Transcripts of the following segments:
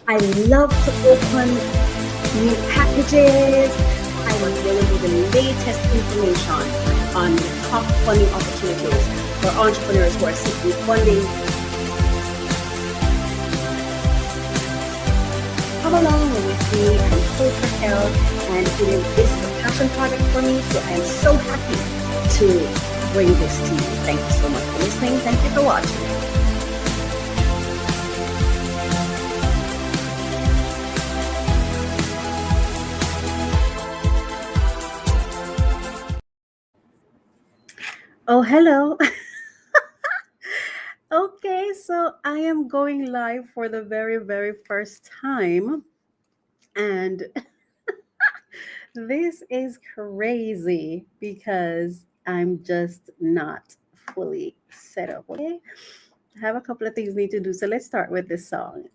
I love to open new packages. I want to deliver the latest information on the top funding opportunities for entrepreneurs who are seeking funding. Come along with me and Coach Racquel, and this is a passion project for me, so I am so happy to bring this to you. Thank you so much for listening. Thank you for watching. Oh, hello. Okay, so I am going live for the very, very first time. And this is crazy because I'm just not fully set up. Okay, I have a couple of things I need to do. So let's start with this song.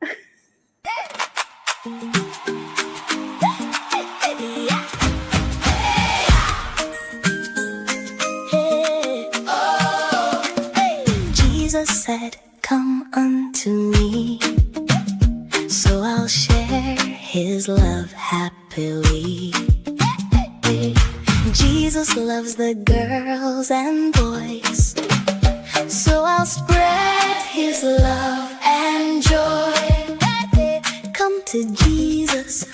Jesus said, "Come unto me," so I'll share his love happily. Jesus loves the girls and boys, so I'll spread his love and joy. Come to Jesus,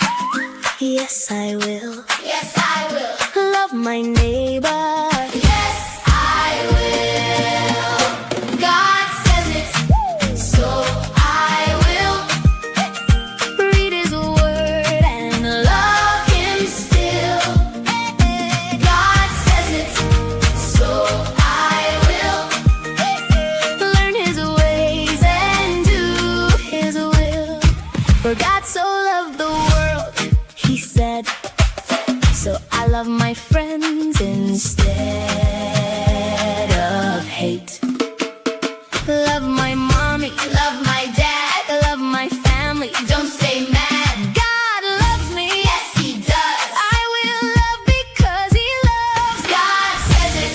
yes I will. Yes I will. Love my neighbor, yes I will. God says it, so I will. Read his word and love him still. God says it, so I will. Learn his ways and do his will. For God so loved the world, he said, so I love my friends instead of hate. Love my mommy, love my dad, love my family, don't stay mad. God loves me, yes he does. I will love because he loves. God says it,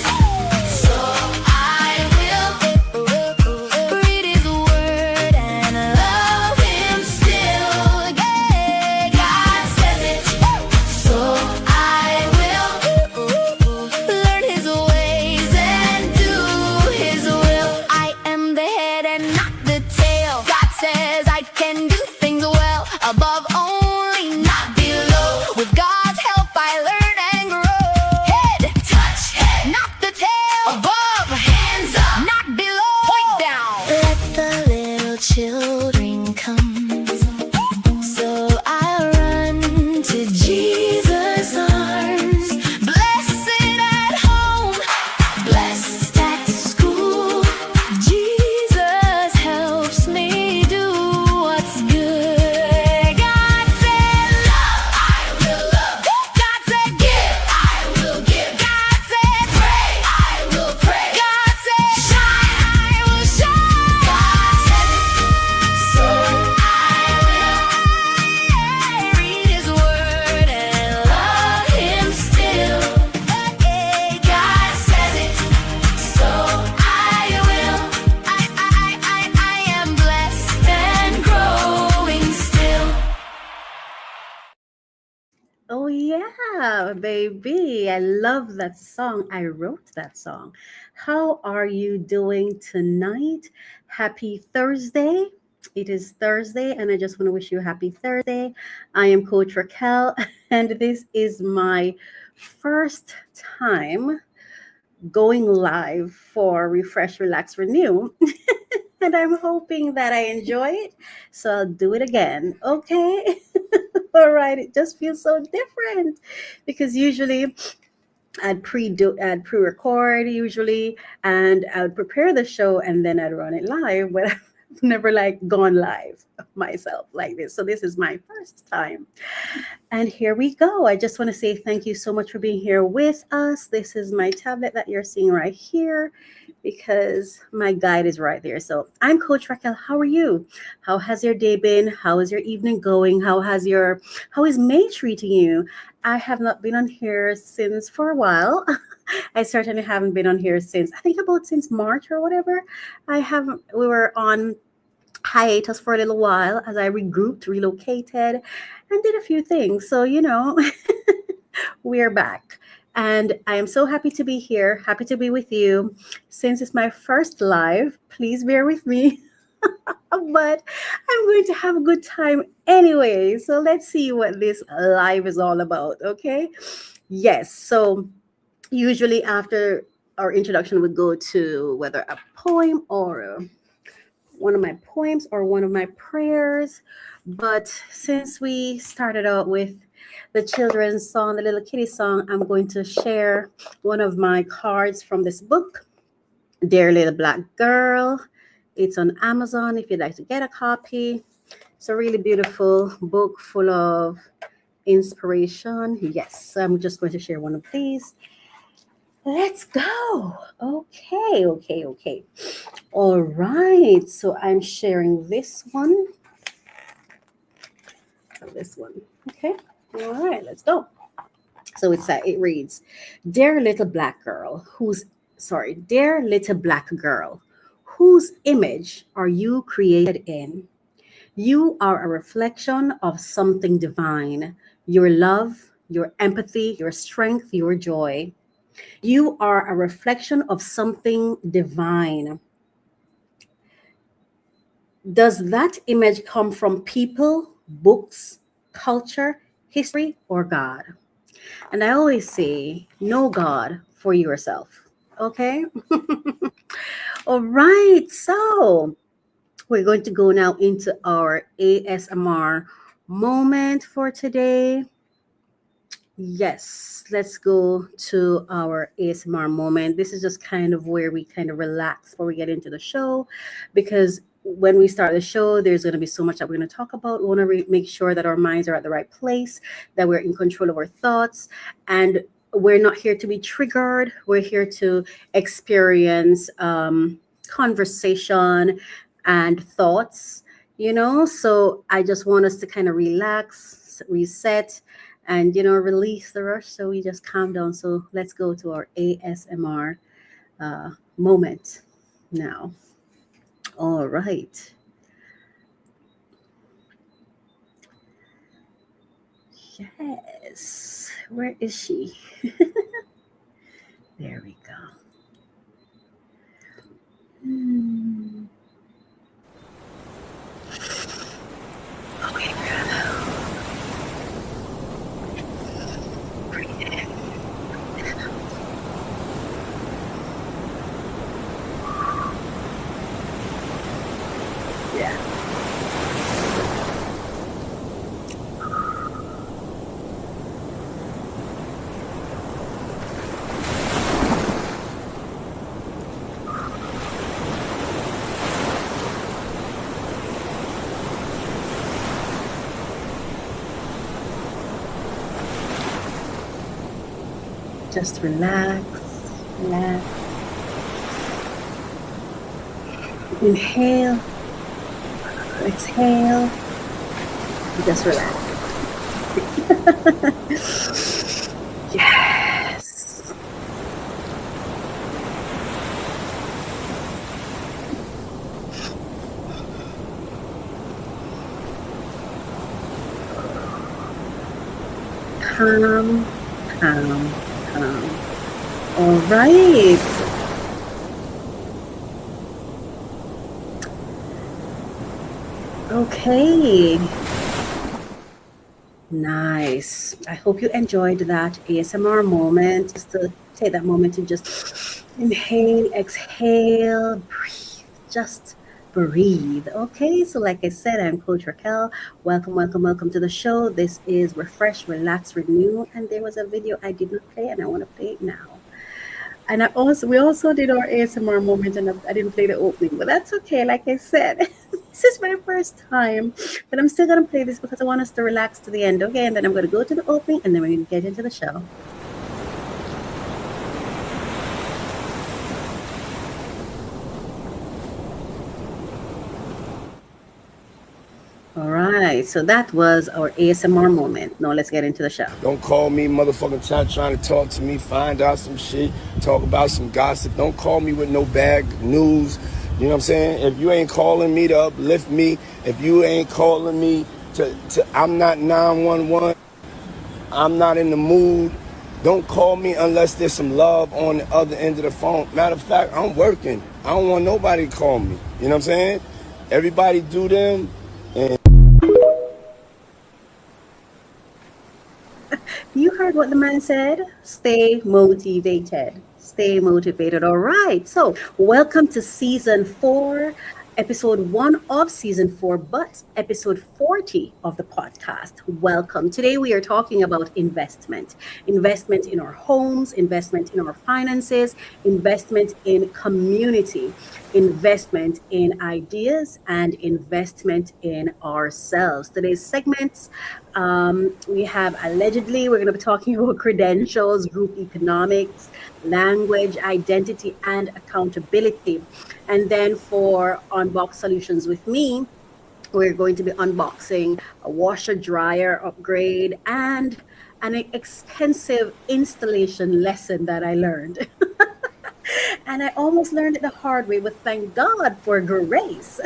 so I will. Read his word and love him still. Yeah, God says it, so I will. Learn his ways and do his will. I am the head and not the tail. God says I can do things well, above only, not below. With God's help I learn and grow. Head, touch, head, not the tail. Above, hands up, not below. Point down. Let the little children come, so I run to Jesus' arms. Blessed at home, blessed at school. Jesus helps me do what's good. God said love, I will love. God said give, I will give. God said pray, I will pray. God said shine, I will shine. God said so I will. Read his word and love him still. God says it, so I will. I am blessed and growing still. Oh, yeah, baby. I love that song. I wrote that song. How are you doing tonight? Happy Thursday. It is Thursday, and I just want to wish you a happy Thursday. I am Coach Raquel, and this is my first time going live for Refresh, Relax, Renew. And I'm hoping that I enjoy it. So I'll do it again. Okay. All right. It just feels so different because usually I'd pre-record usually, and I'd prepare the show and then I'd run it live. But I've never like gone live myself like this. So this is my first time. And here we go. I just want to say thank you so much for being here with us. This is my tablet that you're seeing right here because my guide is right there. So I'm Coach Racquel. How are you? How has your day been? How is your evening going? How is May treating you? I have not been on here since for a while. I certainly haven't been on here since I think about since March or whatever. I haven't we were on hiatus for a little while as I regrouped, relocated, and did a few things. So, we're back. And I am so happy to be here, happy to be with you. Since it's my first live, please bear with me. But I'm going to have a good time anyway. So let's see what this live is all about, okay? Yes. So usually after our introduction, we go to whether a poem or one of my poems or one of my prayers. But since we started out with the children's song, the little kitty song, I'm going to share one of my cards from this book, Dear Little Black Girl. It's on Amazon if you'd like to get a copy. It's a really beautiful book full of inspiration. Yes, I'm just going to share one of these. Let's go. Okay. All right. So I'm sharing this one. This one. Okay. All right. Let's go. So it reads, Dear little black girl, dear little black girl, whose image are you created in? You are a reflection of something divine. Your love, your empathy, your strength, your joy. You are a reflection of something divine. Does that image come from people, books, culture, history, or God? And I always say, know God for yourself. Okay? All right. So we're going to go now into our ASMR moment for today. Yes, let's go to our ASMR moment. This is just kind of where we kind of relax before we get into the show, because when we start the show, there's going to be so much that we're going to talk about. We want to make sure that our minds are at the right place, that we're in control of our thoughts, and we're not here to be triggered. We're here to experience conversation and thoughts, So I just want us to kind of relax, reset, and release the rush, so we just calm down. So let's go to our ASMR moment now. All right. Yes. Where is she? There we go. Okay, breathe in. Yeah. Just relax. Inhale, exhale, just relax. Yes. Calm. All right. Okay. Nice. I hope you enjoyed that ASMR moment. Just to take that moment to just inhale, exhale, breathe. Just breathe. Okay. So, like I said, I'm Coach Racquel. Welcome to the show. This is Refresh, Relax, Renew. And there was a video I did not play, and I want to play it now. And we also did our ASMR moment, and I didn't play the opening, but that's okay. Like I said, this is my first time, but I'm still gonna play this because I want us to relax to the end, okay? And then I'm gonna go to the opening, and then we're gonna get into the show. All right, so that was our ASMR moment. Now let's get into the show. Don't call me motherfucking trying to talk to me, find out some shit, talk about some gossip. Don't call me with no bad news. You know what I'm saying? If you ain't calling me to uplift me, if you ain't calling me to I'm not 911, I'm not in the mood. Don't call me unless there's some love on the other end of the phone. Matter of fact, I'm working. I don't want nobody to call me. You know what I'm saying? Everybody do them. And You heard what the man said. Stay motivated. Stay motivated. All right. So, welcome to season 4, episode 1 of season 4, but episode 40 of the podcast. Welcome. Today, we are talking about investment in our homes, investment in our finances, investment in community, investment in ideas, and investment in ourselves. Today's segments, we have allegedly, we're going to be talking about credentials, group economics, language, identity, and accountability. And then for Unbox Solutions with me, we're going to be unboxing a washer dryer upgrade and an expensive installation lesson that I learned. And I almost learned it the hard way, but thank God for grace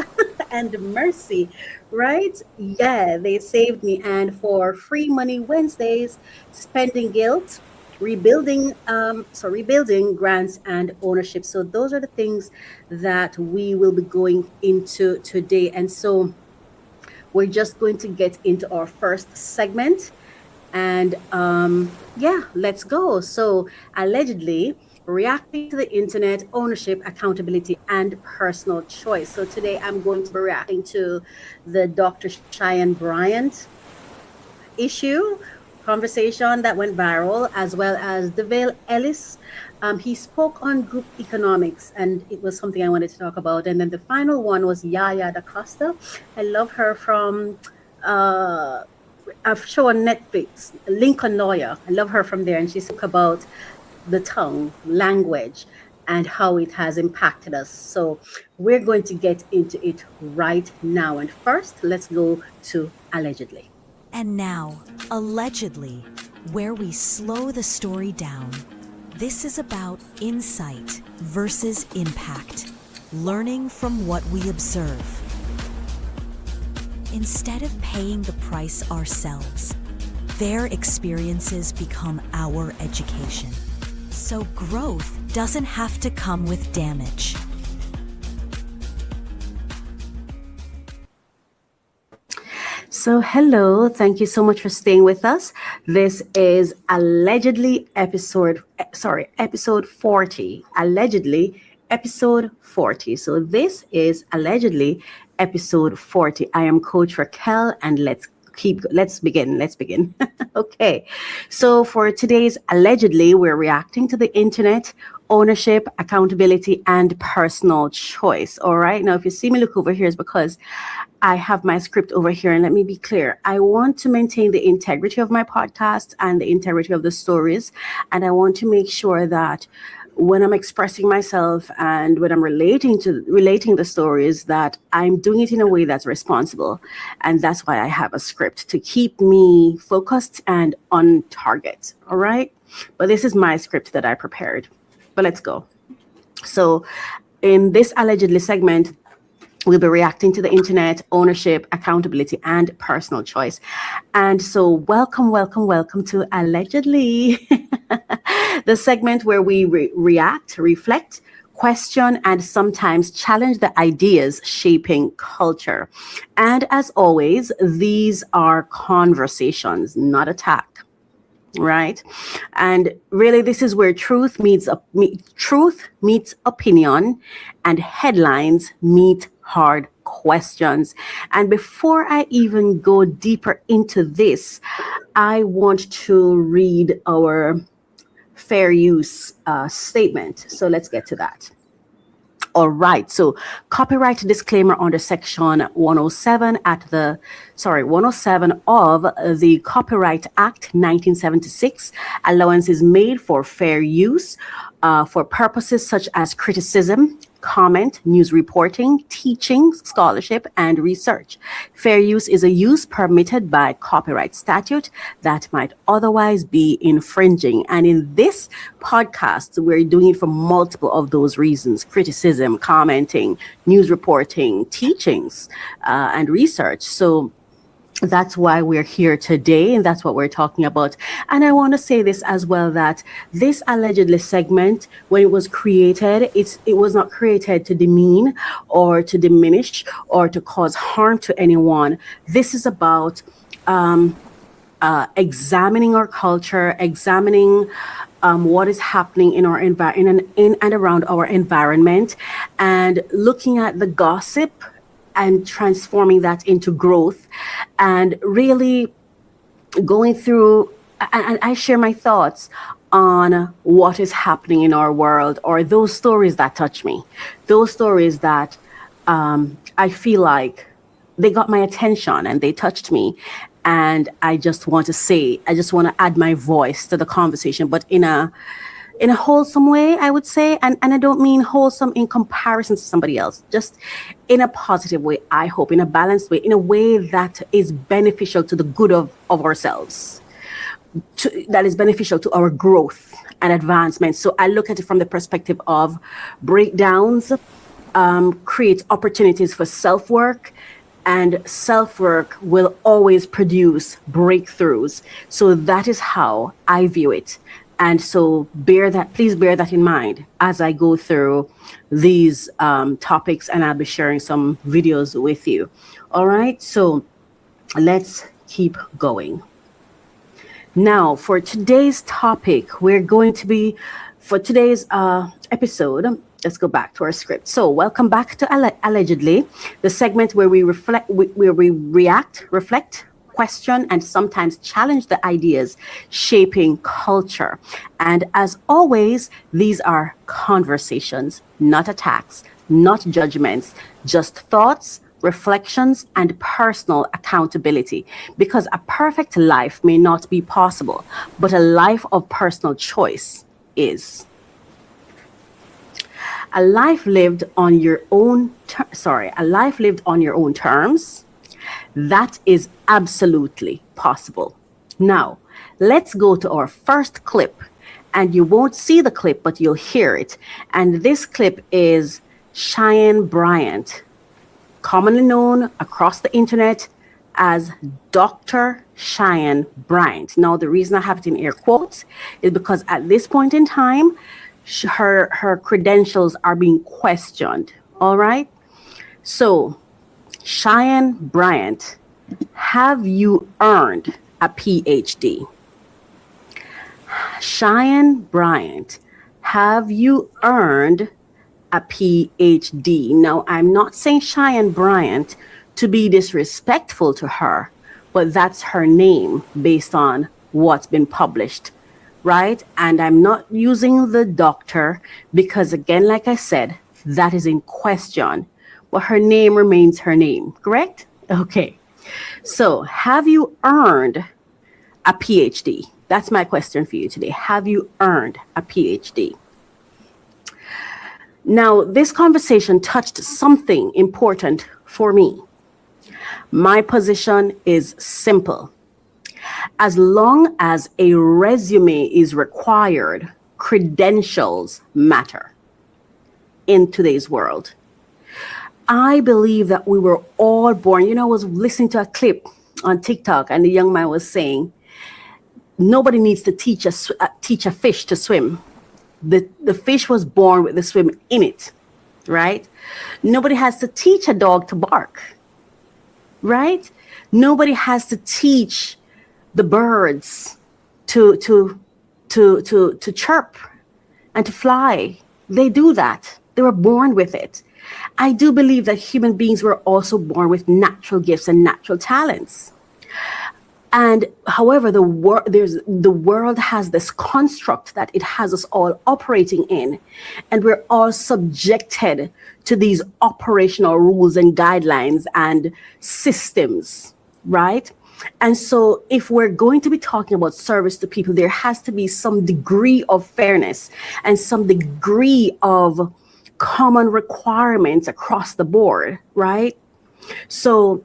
and mercy, right? Yeah, they saved me. And for Free Money Wednesdays, spending guilt, rebuilding grants and ownership. So those are the things that we will be going into today. And so we're just going to get into our first segment. And yeah, let's go. So, allegedly, reacting to the internet, ownership, accountability, and personal choice. So, today I'm going to be reacting to the Dr. Cheyenne Bryant issue conversation that went viral, as well as Devale Ellis. He spoke on group economics, and it was something I wanted to talk about. And then the final one was Yaya da Costa. I love her from a show on Netflix, Lincoln Lawyer. I love her from there, and she spoke about the tongue, language, and how it has impacted us. So we're going to get into it right now. And first, let's go to allegedly. And now, allegedly, where we slow the story down. This is about insight versus impact, learning from what we observe. Instead of paying the price ourselves, their experiences become our education. So growth doesn't have to come with damage. So, hello, thank you so much for staying with us. This is allegedly episode 40. Allegedly, episode 40. So, this is allegedly episode 40. I am Coach Racquel, and let's begin. Okay. So, for today's allegedly, we're reacting to the internet, ownership, accountability, and personal choice. All right. Now, if you see me look over here, it's because I have my script over here, and let me be clear. I want to maintain the integrity of my podcast and the integrity of the stories. And I want to make sure that when I'm expressing myself and when I'm relating the stories, that I'm doing it in a way that's responsible. And that's why I have a script to keep me focused and on target. All right. But this is my script that I prepared. But let's go. So in this allegedly segment, we'll be reacting to the internet, ownership, accountability, and personal choice. And so welcome to Allegedly, the segment where we react, reflect, question, and sometimes challenge the ideas shaping culture. And as always, these are conversations, not attack. Right. And really, this is where truth meets opinion and headlines meet hard questions. And before I even go deeper into this, I want to read our fair use statement. So let's get to that. All right. So copyright disclaimer under section 107 of the Copyright Act 1976. Allowance is made for fair use for purposes such as criticism, comment, news reporting, teaching, scholarship, and research. Fair use is a use permitted by copyright statute that might otherwise be infringing. And in this podcast, we're doing it for multiple of those reasons: criticism, commenting, news reporting, teachings, and research. So that's why we're here today, and that's what we're talking about. And I want to say this as well, that this allegedly segment, when it was created, it was not created to demean or to diminish or to cause harm to anyone. This is about examining our culture, examining what is happening in our in and around our environment, and looking at the gossip and transforming that into growth, and really going through, and I share my thoughts on what is happening in our world, or those stories that touch me, those stories that I feel like they got my attention and they touched me. And I just want to add my voice to the conversation, but in a wholesome way, I would say. And I don't mean wholesome in comparison to somebody else, just in a positive way, I hope, in a balanced way, in a way that is beneficial to the good of ourselves, that is beneficial to our growth and advancement. So I look at it from the perspective of breakdowns, create opportunities for self-work, and self-work will always produce breakthroughs. So that is how I view it. And so please bear that in mind as I go through these topics, and I'll be sharing some videos with you. All right, so let's keep going. Now, for today's topic, for today's episode, let's go back to our script. So welcome back to Allegedly, the segment where we react, reflect, question, and sometimes challenge the ideas shaping culture. And as always, these are conversations, not attacks, not judgments, just thoughts, reflections, and personal accountability. Because a perfect life may not be possible, but a life of personal choice is. A life lived on your own terms, that is absolutely possible. Now, let's go to our first clip, and you won't see the clip, but you'll hear it. And this clip is Cheyenne Bryant, commonly known across the internet as Dr. Cheyenne Bryant. Now, the reason I have it in air quotes is because at this point in time, her credentials are being questioned. All right. So, Cheyenne Bryant, have you earned a PhD? Cheyenne Bryant, have you earned a PhD? Now, I'm not saying Cheyenne Bryant to be disrespectful to her, but that's her name based on what's been published, right? And I'm not using the doctor because, again, like I said, that is in question. But her name remains her name, correct? Okay. So, have you earned a PhD? That's my question for you today. Have you earned a PhD? Now, this conversation touched something important for me. My position is simple. As long as a resume is required, credentials matter in today's world. I believe that we were all born. I was listening to a clip on TikTok, and the young man was saying, nobody needs to teach a fish to swim. The fish was born with the swim in it, right? Nobody has to teach a dog to bark, right? Nobody has to teach the birds to chirp and to fly. They do that. They were born with it. I do believe that human beings were also born with natural gifts and natural talents. And however, the world has this construct that it has us all operating in, and we're all subjected to these operational rules and guidelines and systems, right? And so, if we're going to be talking about service to people, there has to be some degree of fairness and some degree of common requirements across the board, right? So,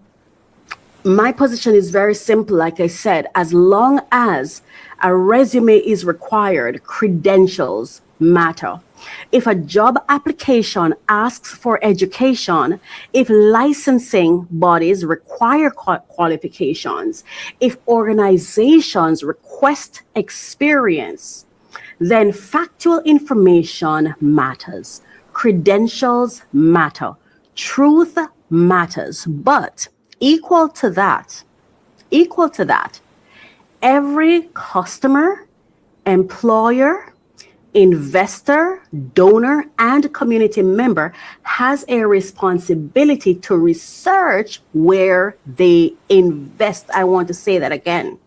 my position is very simple. Like I said, as long as a resume is required, credentials matter. If a job application asks for education, if licensing bodies require qualifications, if organizations request experience, then factual information matters. Credentials matter. Truth matters. But equal to that, every customer, employer, investor, donor, and community member has a responsibility to research where they invest. I want to say that again.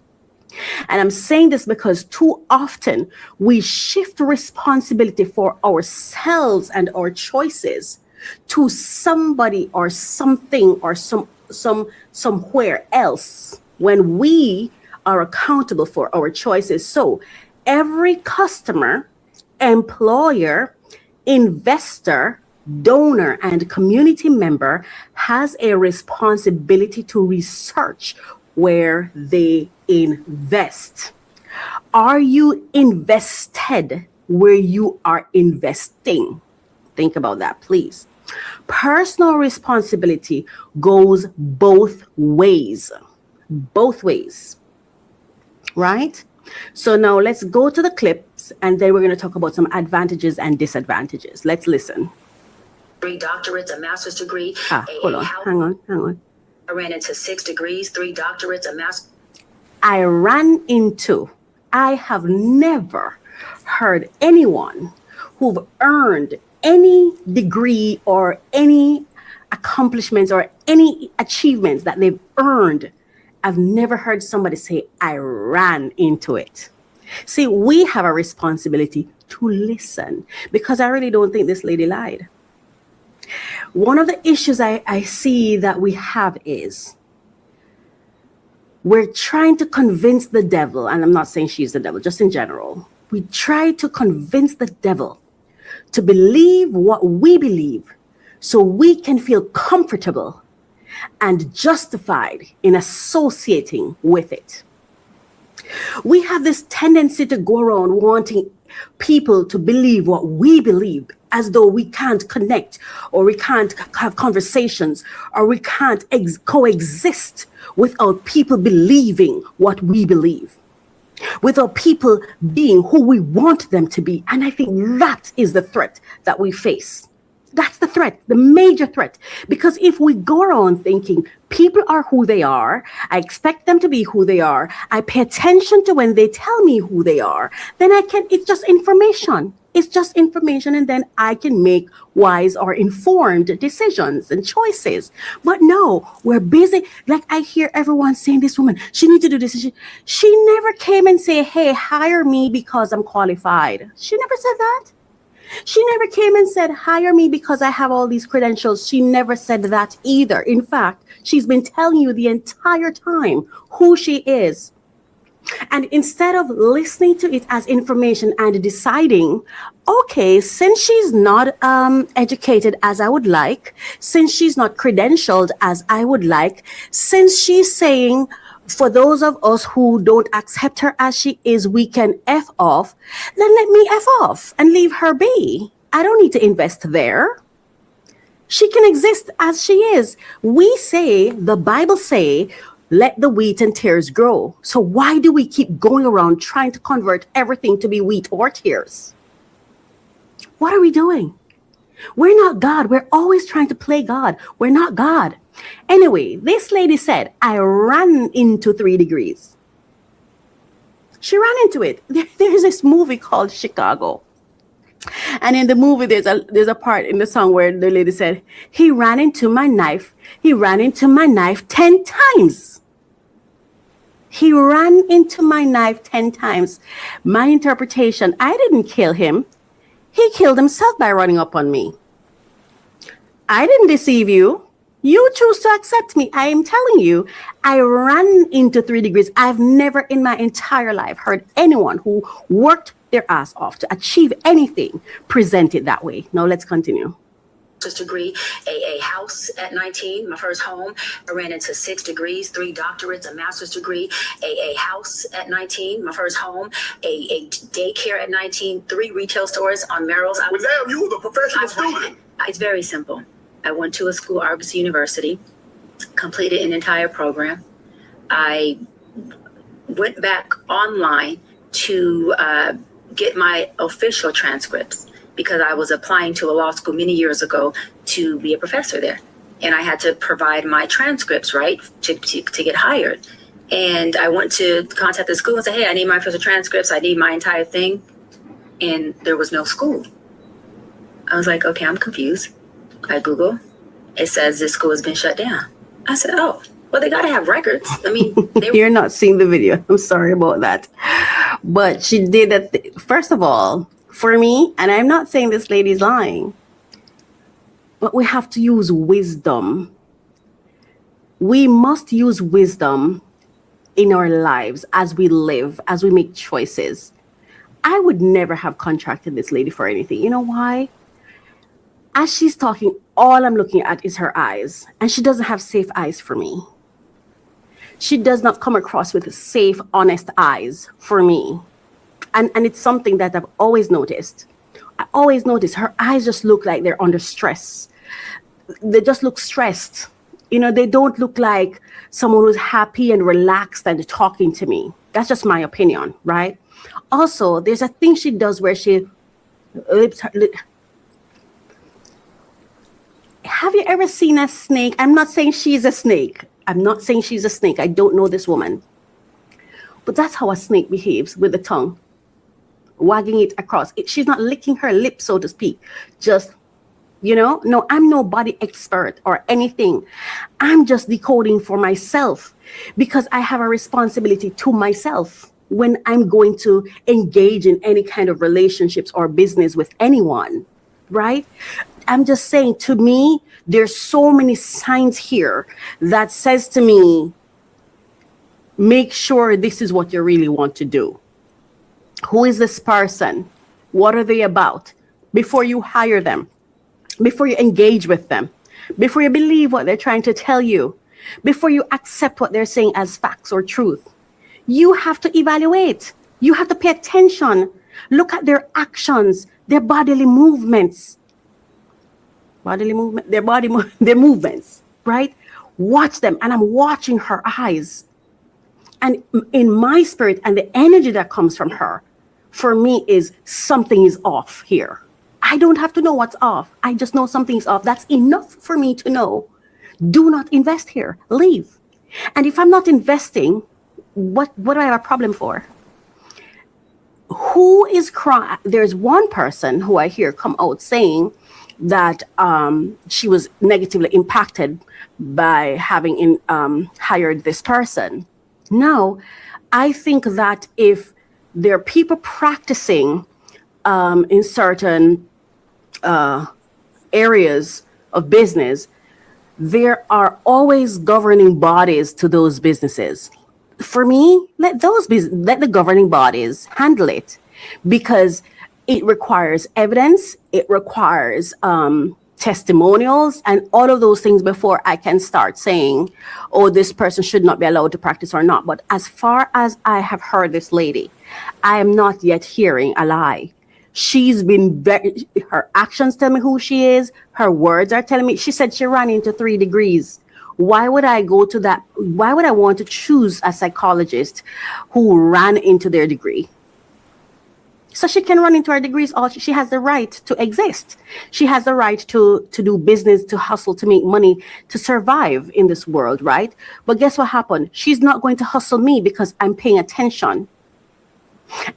And I'm saying this because too often we shift responsibility for ourselves and our choices to somebody or something or somewhere else when we are accountable for our choices. So every customer, employer, investor, donor, and community member has a responsibility to research where they invest. Are you invested where you are investing? Think about that, please. Personal responsibility goes both ways, right? So now let's go to the clips and then we're going to talk about some advantages and disadvantages. Let's listen. 3 doctorates, a master's degree. Hold on, hang on. I ran into 6 degrees, 3 doctorates, a master's. I have never heard anyone who've earned any degree or any accomplishments or any achievements that they've earned. I've never heard somebody say, I ran into it. See, we have a responsibility to listen because I really don't think this lady lied. One of the issues I see that we have is we're trying to convince the devil, and I'm not saying she's the devil, just in general. We try to convince the devil to believe what we believe so we can feel comfortable and justified in associating with it. We have this tendency to go around wanting people to believe what we believe, as though we can't connect or we can't have conversations or we can't coexist without people believing what we believe, without people being who we want them to be. And I think that is the threat that we face. That's the threat, the major threat. Because if we go around thinking people are who they are, I expect them to be who they are, I pay attention to when they tell me who they are, then it's just information. It's just information, and then I can make wise or informed decisions and choices. But no, we're busy. Like I hear everyone saying, this woman, she needs to do this. She never came and say, hey, hire me because I'm qualified. She never said that. She never came and said, hire me because I have all these credentials. She never said that either. In fact, she's been telling you the entire time who she is. And instead of listening to it as information and deciding, okay, since she's not educated as I would like, since she's not credentialed as I would like, since she's saying, for those of us who don't accept her as she is, we can F off, then let me F off and leave her be. I don't need to invest there. She can exist as she is. We say, the Bible say, let the wheat and tares grow. So why do we keep going around trying to convert everything to be wheat or tares? What are we doing? We're not God. We're always trying to play God. We're not God. Anyway, this lady said, I ran into 3 degrees. She ran into it. There's this movie called Chicago. And in the movie, there's a part in the song where the lady said, he ran into my knife. He ran into my knife 10 times. He ran into my knife 10 times. My interpretation, I didn't kill him. He killed himself by running up on me. I didn't deceive you. You choose to accept me. I am telling you, I ran into 3 degrees. I've never in my entire life heard anyone who worked their ass off to achieve anything present it that way. Now let's continue. Degree, a house at 19, my first home. I ran into 6 degrees, 3 doctorates, a master's degree, a house at 19, my first home, a daycare at 19, 3 retail stores on Merrill's. Well, damn, you was a professional student. It's very simple. I went to a school, Argos University, completed an entire program. I went back online to get my official transcripts, because I was applying to a law school many years ago to be a professor there. And I had to provide my transcripts, right, to get hired. And I went to contact the school and say, hey, I need my official transcripts. I need my entire thing. And there was no school. I was like, okay, I'm confused. I Google. It says this school has been shut down. I said, oh, well, they got to have records. I mean, You're not seeing the video. I'm sorry about that. But she did that. First of all, for me, and I'm not saying this lady's lying, but we have to use wisdom. We must use wisdom in our lives as we live, as we make choices. I would never have contracted this lady for anything. You know why? As she's talking, all I'm looking at is her eyes, and she doesn't have safe eyes for me. She does not come across with safe, honest eyes for me. And it's something that I've always noticed. I always notice her eyes just look like they're under stress. They just look stressed. You know, they don't look like someone who's happy and relaxed and talking to me. That's just my opinion, right? Also, there's a thing she does where she lips her lip. Have you ever seen a snake? I'm not saying she's a snake. I'm not saying she's a snake. I don't know this woman. But that's how a snake behaves, with the tongue, wagging it across. She's not licking her lips, so to speak. Just, no, I'm no body expert or anything. I'm just decoding for myself, because I have a responsibility to myself when I'm going to engage in any kind of relationships or business with anyone, right? I'm just saying, to me, there's so many signs here that says to me, make sure this is what you really want to do. Who is this person? What are they about? Before you hire them, before you engage with them, before you believe what they're trying to tell you, before you accept what they're saying as facts or truth, you have to evaluate. You have to pay attention. Look at their actions, their bodily movements. Their movements, right? Watch them. And I'm watching her eyes. And in my spirit, and the energy that comes from her, for me, is something is off here. I don't have to know what's off. I just know something's off. That's enough for me to know. Do not invest here. Leave. And if I'm not investing, what do I have a problem for? Who is crying? There's one person who I hear come out saying that she was negatively impacted by having hired this person. Now, I think that if there are people practicing in certain areas of business, there are always governing bodies to those businesses. For me, let the governing bodies handle it, because it requires evidence, it requires testimonials, and all of those things before I can start saying, oh, this person should not be allowed to practice or not. But as far as I have heard this lady, I am not yet hearing a lie. She's been her actions tell me who she is. Her words are telling me. She said she ran into 3 degrees. Why would I go to that? Why would I want to choose a psychologist who ran into their degree? So she can run into her degrees. She has the right to exist. She has the right to do business, to hustle, to make money, to survive in this world, right? But guess what happened? She's not going to hustle me because I'm paying attention.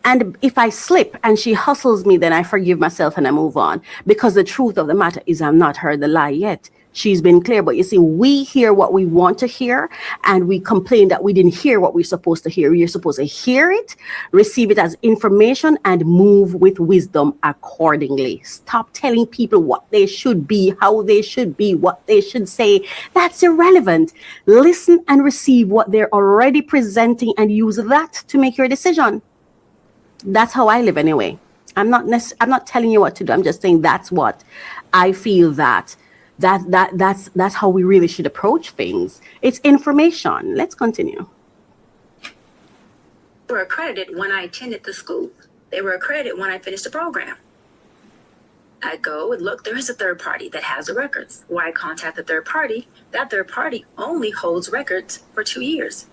And if I slip and she hustles me, then I forgive myself and I move on. Because the truth of the matter is I've not heard the lie yet. She's been clear. But you see, we hear what we want to hear, and we complain that we didn't hear what we're supposed to hear. You're supposed to hear it, receive it as information, and move with wisdom accordingly. Stop telling people what they should be, how they should be, what they should say. That's irrelevant. Listen and receive what they're already presenting and use that to make your decision. That's how I live anyway. I'm not telling you what to do. I'm just saying that's what I feel that's how we really should approach things. It's information. Let's continue. They were accredited when I attended the school. They were accredited when I finished the program. I go and look, there is a third party that has the records. Why contact the third party? That third party only holds records for 2 years.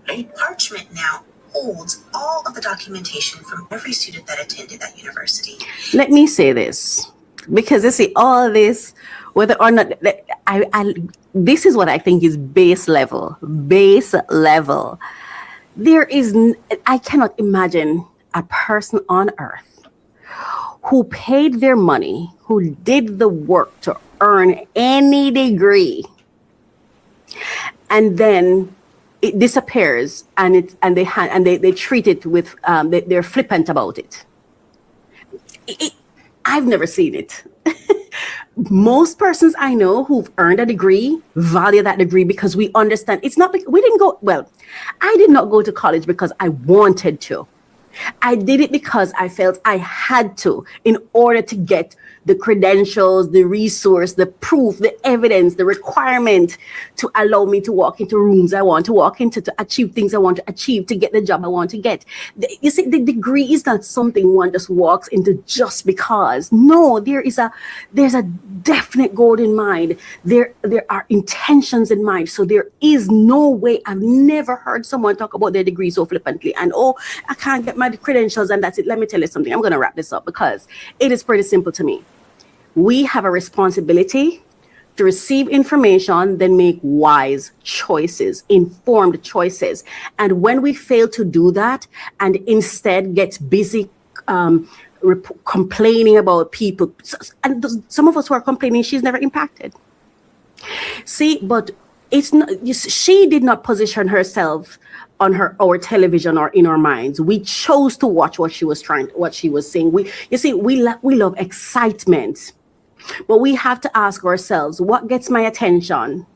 A parchment now holds all of the documentation from every student that attended that university. Let me say this, because you see, all this, whether or not, this is what I think is base level. I cannot imagine a person on earth who paid their money, who did the work to earn any degree, and then it disappears, and they treat it with they're flippant about it. I've never seen it. Most persons I know who've earned a degree value that degree, because we understand it's not we didn't go, well, I did not go to college because I wanted to. I did it because I felt I had to, in order to get the credentials, the resource, the proof, the evidence, the requirement to allow me to walk into rooms I want to walk into, to achieve things I want to achieve, to get the job I want to get. You see, the degree is not something one just walks into just because. No, there's a definite goal in mind. There are intentions in mind. So there is no way. I've never heard someone talk about their degree so flippantly and, oh, I can't get my credentials and that's it. Let me tell you something. I'm going to wrap this up because it is pretty simple to me. We have a responsibility to receive information, then make wise choices, informed choices. And when we fail to do that and instead get busy complaining about people, and some of us who are complaining, she's never impacted. See, but it's not, she did not position herself on our television or in our minds. We chose to watch what she was saying. We love excitement, but we have to ask ourselves, what gets my attention?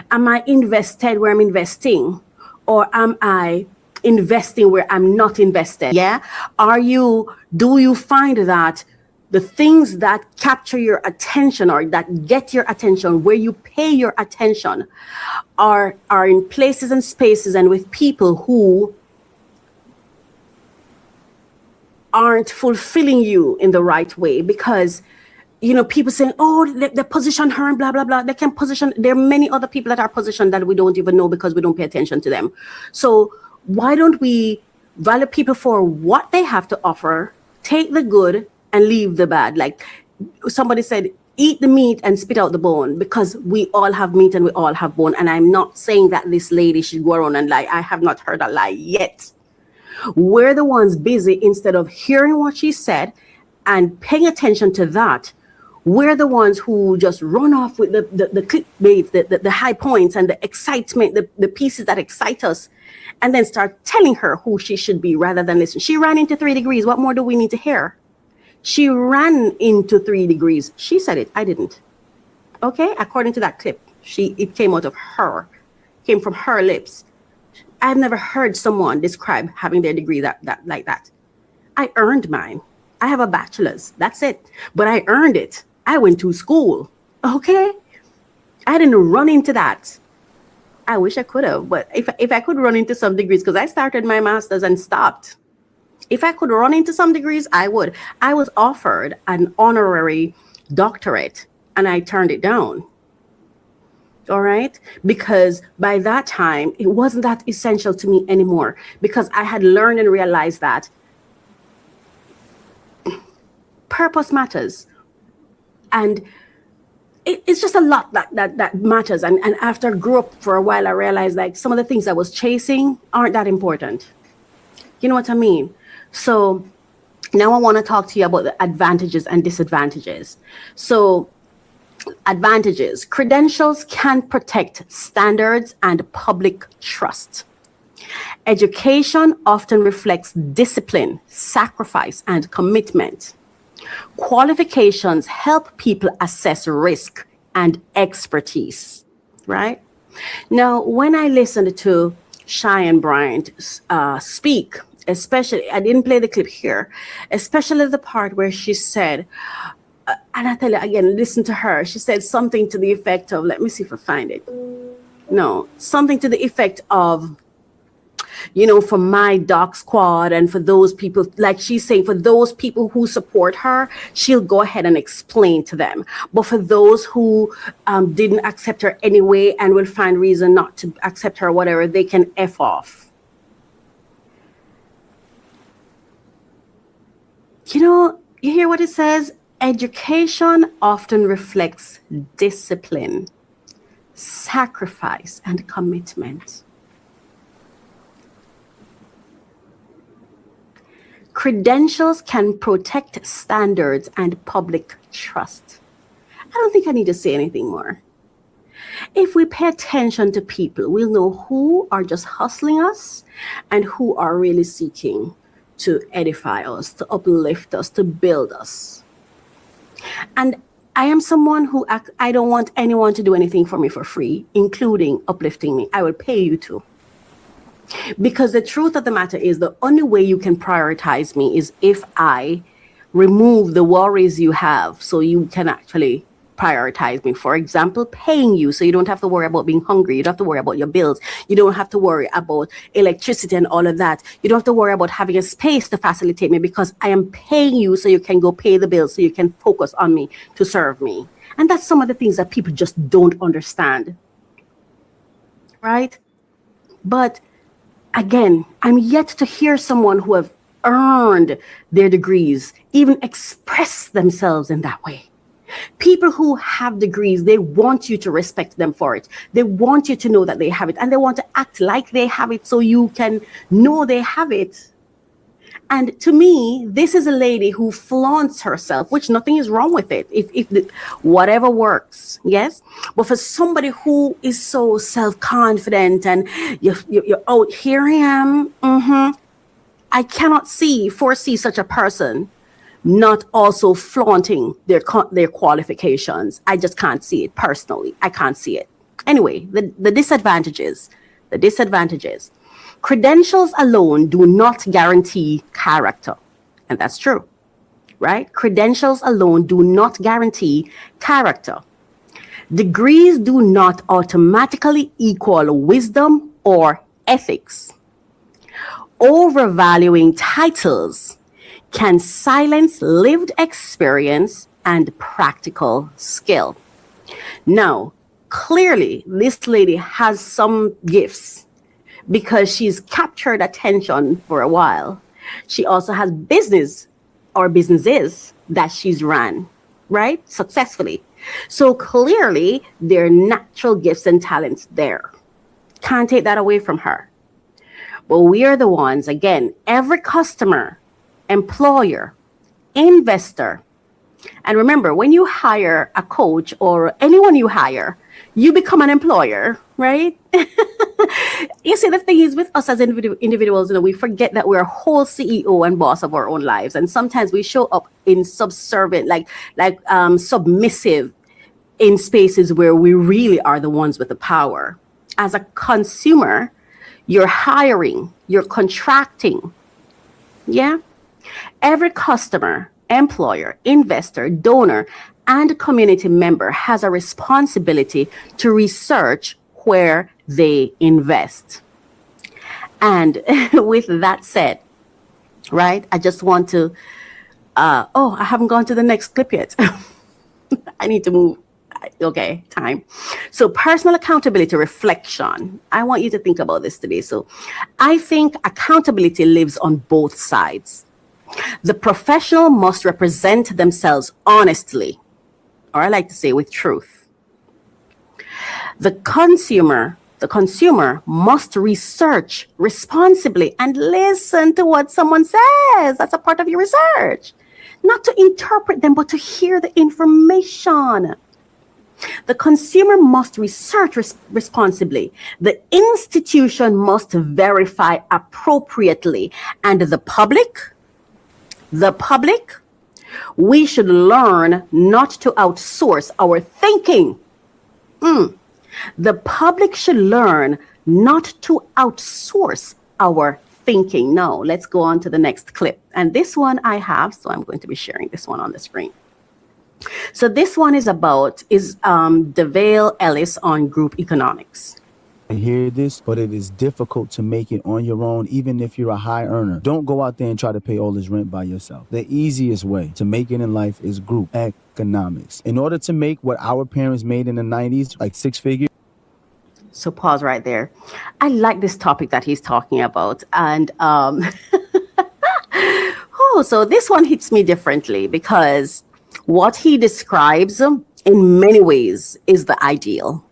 Am I invested where I'm investing, or am I investing where I'm not invested? Yeah. Do you find that the things that capture your attention or that get your attention, where you pay your attention, are in places and spaces and with people who aren't fulfilling you in the right way? Because, people saying, oh, they position her and blah, blah, blah. They can position. There are many other people that are positioned that we don't even know because we don't pay attention to them. So why don't we value people for what they have to offer, take the good and leave the bad? Like somebody said, eat the meat and spit out the bone, because we all have meat and we all have bone. And I'm not saying that this lady should go around and lie. I have not heard a lie yet. We're the ones busy, instead of hearing what she said and paying attention to that. We're the ones who just run off with the clickbait, the high points and the excitement, the pieces that excite us, and then start telling her who she should be rather than listen. She ran into 3 degrees. What more do we need to hear? She ran into 3 degrees. She said it. I didn't. Okay? According to that clip, it came out of her, came from her lips. I've never heard someone describe having their degree that like that. I earned mine. I have a bachelor's. That's it. But I earned it. I went to school. Okay? I didn't run into that. I wish I could have, but if I could run into some degrees, because I started my master's and stopped. If I could run into some degrees, I would. I was offered an honorary doctorate and I turned it down. All right? Because by that time, it wasn't that essential to me anymore, because I had learned and realized that purpose matters. And it's just a lot that matters. And after I grew up for a while, I realized like some of the things I was chasing aren't that important. You know what I mean? So Now I want to talk to you about the advantages and disadvantages. So, advantages: credentials can protect standards and public trust. Education often reflects discipline, sacrifice, and commitment. Qualifications help people assess risk and expertise, right? Now, when I listened to Cheyenne Bryant speak, especially, I didn't play the clip here, especially the part where she said, and I tell you again, listen to her. She said something to the effect of, let me see if I find it. No, something to the effect of, for my doc squad and for those people, like she's saying, for those people who support her, she'll go ahead and explain to them. But for those who didn't accept her anyway and will find reason not to accept her, whatever, they can F off. You hear what it says? Education often reflects discipline, sacrifice, and commitment. Credentials can protect standards and public trust. I don't think I need to say anything more. If we pay attention to people, we'll know who are just hustling us and who are really seeking to edify us, to uplift us, to build us. And I am someone who I don't want anyone to do anything for me for free, including uplifting me. I will pay you to. Because the truth of the matter is, the only way you can prioritize me is if I remove the worries you have so you can actually prioritize me. For example, paying you so you don't have to worry about being hungry. You don't have to worry about your bills. You don't have to worry about electricity and all of that. You don't have to worry about having a space to facilitate me because I am paying you so you can go pay the bills, so you can focus on me to serve me. And that's some of the things that people just don't understand. Right? But again, I'm yet to hear someone who have earned their degrees even express themselves in that way. People who have degrees, they want you to respect them for it. They want you to know that they have it, and they want to act like they have it so you can know they have it. And to me, this is a lady who flaunts herself, which nothing is wrong with it. Whatever works, yes. But for somebody who is so self-confident and you're out, here I am. I cannot foresee such a person not also flaunting their qualifications. I just can't see it personally. I can't see it. Anyway, the disadvantages. Credentials alone do not guarantee character. And that's true, right? Credentials alone do not guarantee character. Degrees do not automatically equal wisdom or ethics. Overvaluing titles can silence lived experience and practical skill. Now, clearly, this lady has some gifts because she's captured attention for a while. She also has businesses that she's run, right? Successfully. So clearly, there are natural gifts and talents there. Can't take that away from her. But we are the ones, again, every customer, employer, investor. And remember, when you hire a coach or anyone you hire, you become an employer, right? You see, the thing is with us as individuals, we forget that we're a whole CEO and boss of our own lives. And sometimes we show up in subservient, submissive in spaces where we really are the ones with the power. As a consumer, you're hiring, you're contracting. Yeah. Every customer, employer, investor, donor, and community member has a responsibility to research where they invest. And with that said, right, I just want to, I haven't gone to the next clip yet. I need to move. Okay, time. So personal accountability reflection. I want you to think about this today. So I think accountability lives on both sides. The professional must represent themselves honestly, or I like to say with truth. The consumer The consumer must research responsibly and listen to what someone says. That's a part of your research. Not to interpret them, but to hear the information. The consumer must research responsibly. The institution must verify appropriately. And the public, we should learn not to outsource our thinking. The public should learn not to outsource our thinking. Now, let's go on to the next clip. And this one I have, so I'm going to be sharing this one on the screen. So this one is about DeVale Ellis on group economics. I hear this, but it is difficult to make it on your own, even if you're a high earner. Don't go out there and try to pay all this rent by yourself. The easiest way to make it in life is group economics. In order to make what our parents made in the 90s, like 6 figures. So pause right there. I like this topic that he's talking about. And so this one hits me differently because what he describes in many ways is the ideal.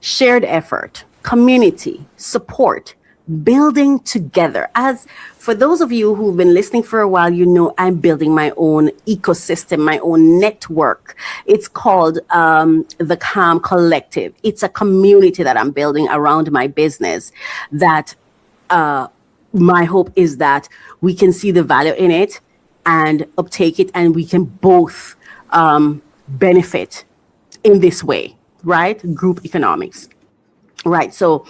Shared effort, community, support, building together. As for those of you who've been listening for a while, you know I'm building my own ecosystem, my own network. It's called the Calm Collective. It's a community that I'm building around my business that my hope is that we can see the value in it and uptake it, and we can both benefit in this way, right? Group economics, right? So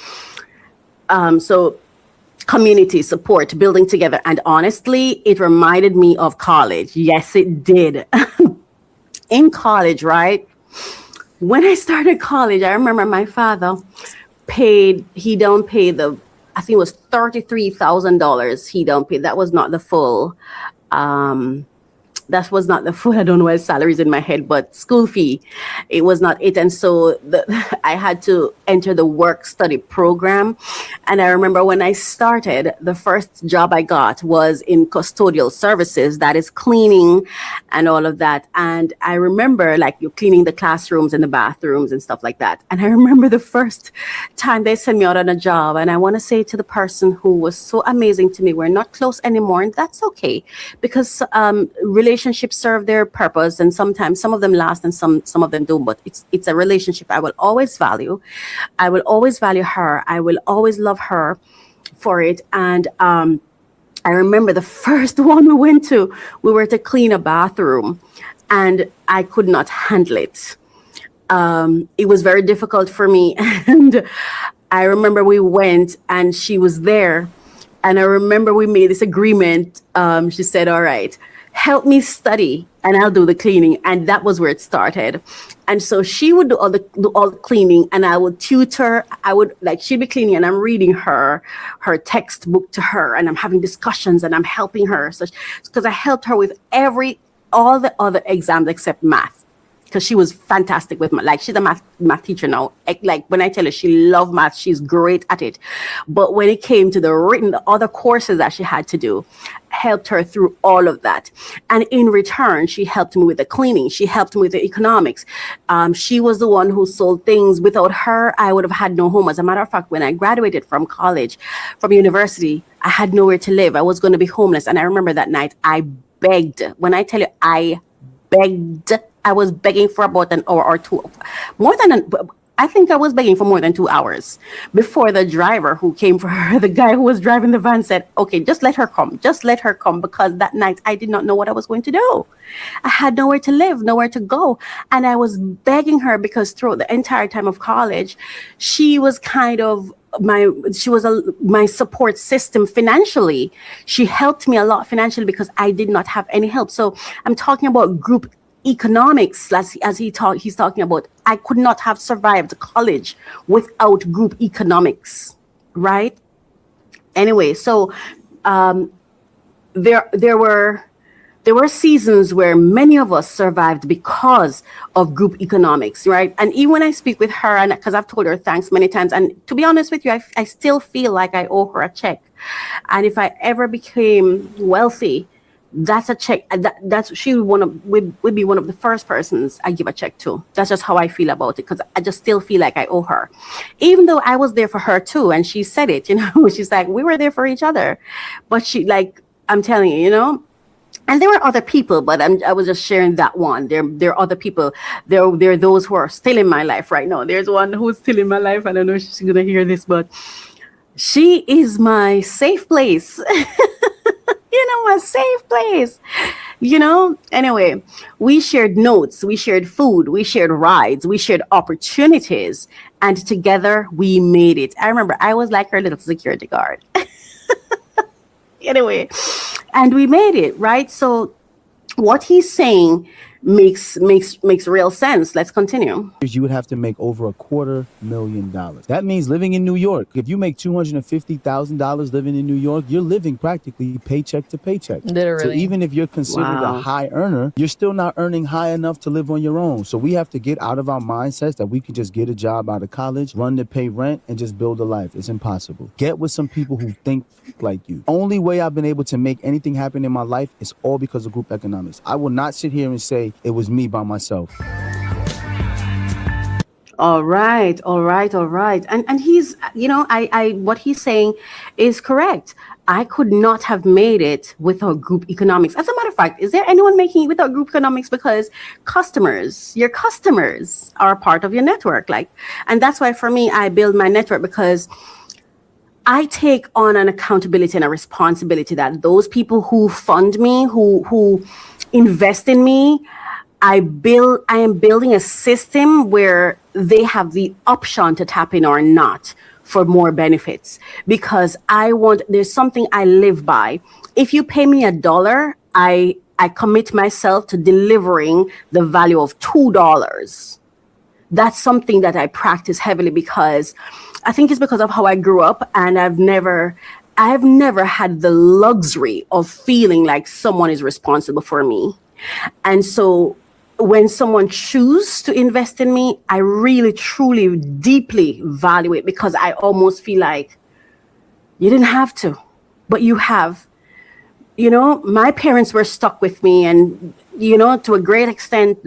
community support, building together. And honestly, it reminded me of college. Yes, it did. In college, right? When I started college, I remember my father he don't pay I think it was $33,000 he don't pay. That was not the full, I don't know what salaries in my head, but school fee, it was not it. And so I had to enter the work study program. And I remember when I started, the first job I got was in custodial services, that is cleaning and all of that. And I remember like you're cleaning the classrooms and the bathrooms and stuff like that. And I remember the first time they sent me out on a job, and I want to say to the person who was so amazing to me, we're not close anymore, and that's okay, because relationships serve their purpose, and sometimes some of them last and some of them don't, but it's a relationship I will always value. I will always value her. I will always love her for it. And I remember the first one we were to clean a bathroom, and I could not handle it. It was very difficult for me. And I remember we went and she was there, and I remember we made this agreement. She said, all right, help me study and I'll do the cleaning. And that was where it started. And so she would do all the cleaning, and I would tutor. She'd be cleaning and I'm reading her textbook to her, and I'm having discussions and I'm helping her. So because I helped her with all the other exams except math, because she was fantastic with math. Like, she's a math teacher now. Like, when I tell her she loved math, she's great at it. But when it came to the other courses that she had to do, helped her through all of that. And in return, she helped me with the cleaning. She helped me with the economics. She was the one who sold things. Without her, I would have had no home. As a matter of fact, when I graduated from university, I had nowhere to live. I was going to be homeless. And I remember that night I begged. When I tell you I begged, I was begging for about an hour or two. I think I was begging for more than 2 hours before the driver who came for her, the guy who was driving the van, said, okay, just let her come, because that night I did not know what I was going to do. I had nowhere to live, nowhere to go. And I was begging her because throughout the entire time of college, she was kind of my support system financially. She helped me a lot financially because I did not have any help. So I'm talking about group economics, as he's talking about. I could not have survived college without group economics, right? Anyway, so there were seasons where many of us survived because of group economics, right? And even when I speak with her, and because I've told her thanks many times, and to be honest with you, I still feel like I owe her a check. And if I ever became wealthy, that's a check. That's she would be one of the first persons I give a check to. That's just how I feel about it, because I just still feel like I owe her, even though I was there for her too, and she said it. She's like, we were there for each other, but she, like, I'm telling you, And there were other people, but I was just sharing that one. There are other people. There are those who are still in my life right now. There's one who's still in my life. I don't know if she's gonna hear this, but she is my safe place. My safe place. Anyway, we shared notes, we shared food, we shared rides, we shared opportunities, and together we made it. I remember I was like her little security guard. Anyway, and we made it, right? So what he's saying makes real sense. Let's continue. You would have to make over $250,000. That means living in New York. If you make $250,000 living in New York, you're living practically paycheck to paycheck. Literally. So even if you're considered a high earner, you're still not earning high enough to live on your own. So we have to get out of our mindsets that we can just get a job out of college, run to pay rent, and just build a life. It's impossible. Get with some people who think like you. Only way I've been able to make anything happen in my life is all because of group economics. I will not sit here and say it was me by myself. All right. And he's, I what he's saying is correct. I could not have made it without group economics. As a matter of fact, is there anyone making it without group economics? Because your customers are a part of your network. And that's why for me, I build my network, because I take on an accountability and a responsibility that those people who fund me, who invest in me, I am building a system where they have the option to tap in or not for more benefits, because there's something I live by. If you pay me $1, I commit myself to delivering the value of $2. That's something that I practice heavily, because I think it's because of how I grew up, and I've never had the luxury of feeling like someone is responsible for me. And so when someone chooses to invest in me, I really, truly, deeply value it, because I almost feel like you didn't have to, but you have. My parents were stuck with me and, to a great extent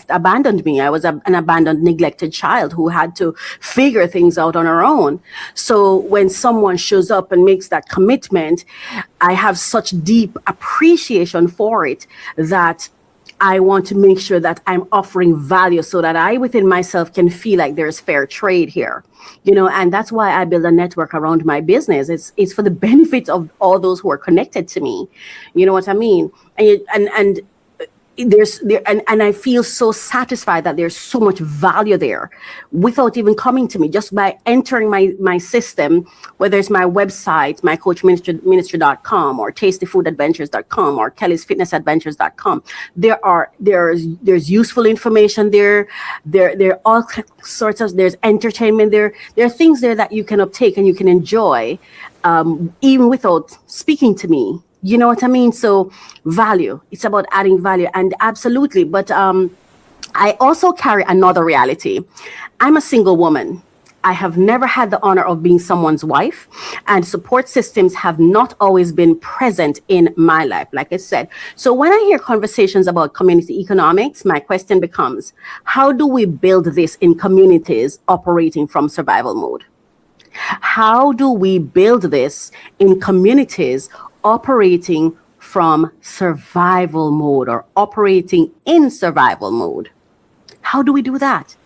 abandoned me. I was an abandoned, neglected child who had to figure things out on her own. So when someone shows up and makes that commitment, I have such deep appreciation for it that I want to make sure that I'm offering value so that I within myself can feel like there's fair trade here, and that's why I build a network around my business. It's for the benefit of all those who are connected to me. You know what I mean? And I feel so satisfied that there's so much value there without even coming to me, just by entering my system, whether it's my website, mycoachministry.com or tastyfoodadventures.com or kellysfitnessadventures.com. There's useful information there. There are all sorts of, there's entertainment there. There are things there that you can uptake and you can enjoy, even without speaking to me. You know what I mean? So value, it's about adding value, and absolutely. But I also carry another reality. I'm a single woman. I have never had the honor of being someone's wife, and support systems have not always been present in my life, like I said. So when I hear conversations about community economics, my question becomes, how do we build this in communities operating from survival mode? How do we build this in communities operating from survival mode or operating in survival mode? How do we do that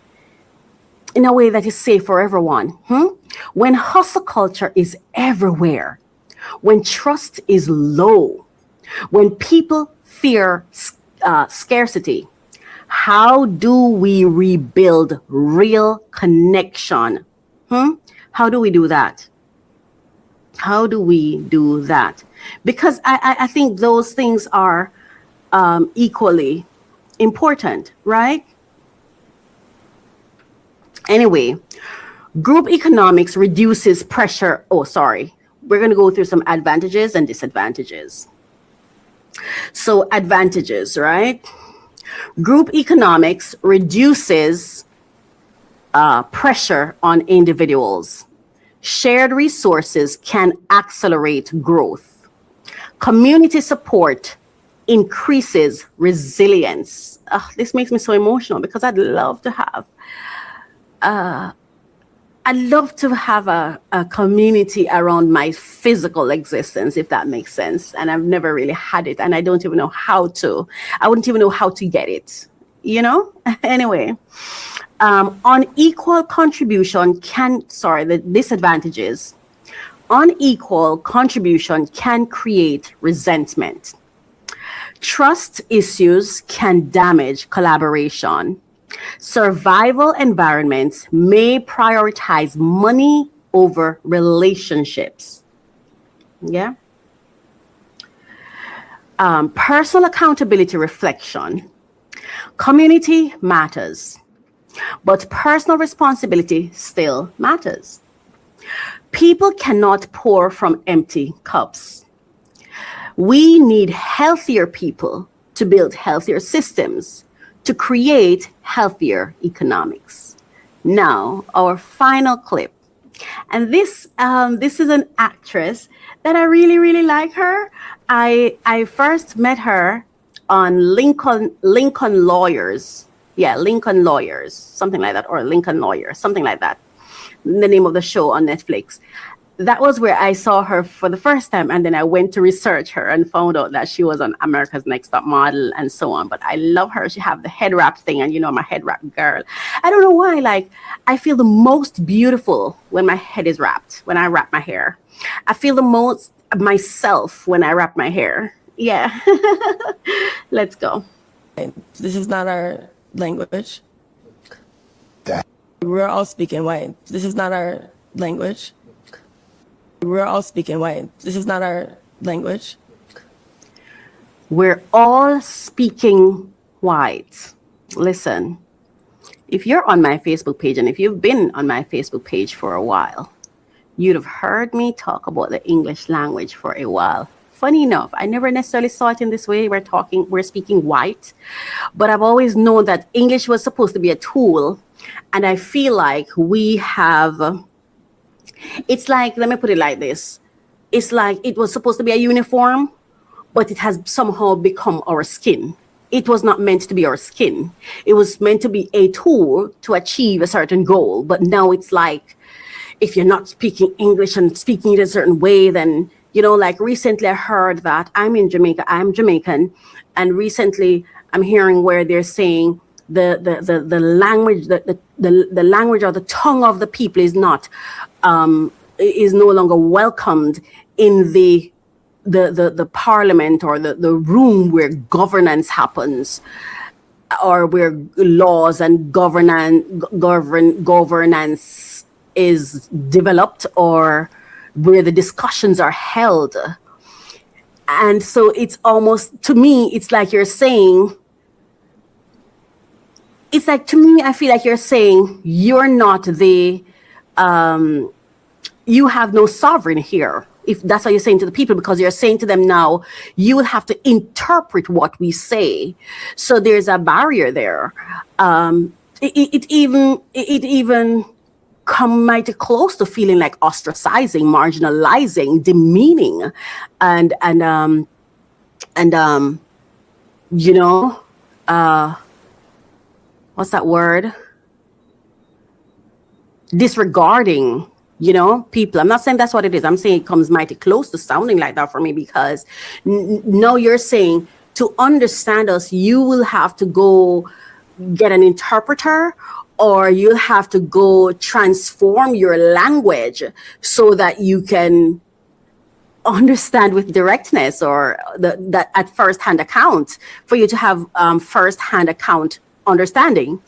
in a way that is safe for everyone? When hustle culture is everywhere, when trust is low, when people fear scarcity, how do we rebuild real connection? How do we do that? How do we do that? Because I think those things are equally important, right? Anyway, group economics reduces pressure. Oh, sorry. We're going to go through some advantages and disadvantages. So advantages, right? Group economics reduces pressure on individuals. Shared resources can accelerate growth. Community support increases resilience. This makes me so emotional because I'd love to have a community around my physical existence, if that makes sense. And I've never really had it, and I don't even know how to. I wouldn't even know how to get it, you know? Anyway, unequal contribution the disadvantages. Unequal contribution can create resentment. Trust issues can damage collaboration. Survival environments may prioritize money over relationships. Yeah. Personal accountability reflection. Community matters, but personal responsibility still matters. People cannot pour from empty cups. We need healthier people to build healthier systems, to create healthier economics. Now, our final clip. And this is an actress that I really, really like her. I first met her on Lincoln Lawyers. Yeah, Lincoln Lawyers, something like that, or Lincoln Lawyer, something like that. The name of the show on Netflix. That was where I saw her for the first time, and then I went to research her and found out that she was on America's Next Top Model and so on. But I love her. She have the head wrap thing, and I'm a head wrap girl. I don't know why. Like, I feel the most beautiful when my head is wrapped, when I wrap my hair. I feel the most myself when I wrap my hair. Yeah. Let's go. This is not our language. We're all speaking white. This is not our language. We're all speaking white. This is not our language. We're all speaking white. Listen, if you're on my Facebook page, and if you've been on my Facebook page for a while, you'd have heard me talk about the English language for a while. Funny enough, I never necessarily saw it in this way. We're speaking white, but I've always known that English was supposed to be a tool. And I feel like it's like, let me put it like this. It's like it was supposed to be a uniform, but it has somehow become our skin. It was not meant to be our skin. It was meant to be a tool to achieve a certain goal. But now it's like, if you're not speaking English and speaking it a certain way, then, like recently I heard that I'm in Jamaica, I'm Jamaican. And recently I'm hearing where they're saying the language, the language or the tongue of the people is no longer welcomed in the parliament or the room where governance happens, or where laws and governance is developed, or where the discussions are held. And so it's almost, to me, it's like you're saying, I feel like you're saying you're not you have no sovereign here. If that's what you're saying to the people, because you're saying to them now, you will have to interpret what we say. So there's a barrier there. It even come mighty close to feeling like ostracizing, marginalizing, demeaning, and what's that word? Disregarding, people. I'm not saying that's what it is. I'm saying it comes mighty close to sounding like that for me, because now you're saying to understand us, you will have to go get an interpreter, or you'll have to go transform your language so that you can understand with directness, or that at first-hand account, for you to have first-hand account understanding.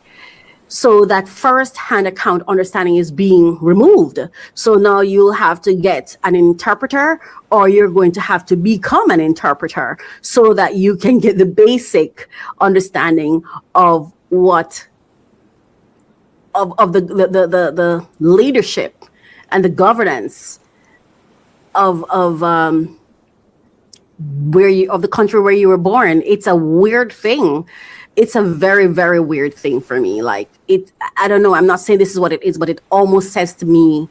So that first-hand account understanding is being removed. So now you'll have to get an interpreter, or you're going to have to become an interpreter so that you can get the basic understanding of what of the leadership and the governance of the country where you were born. It's a weird thing. It's a very, very weird thing for me. Like, I don't know. I'm not saying this is what it is, but it almost says to me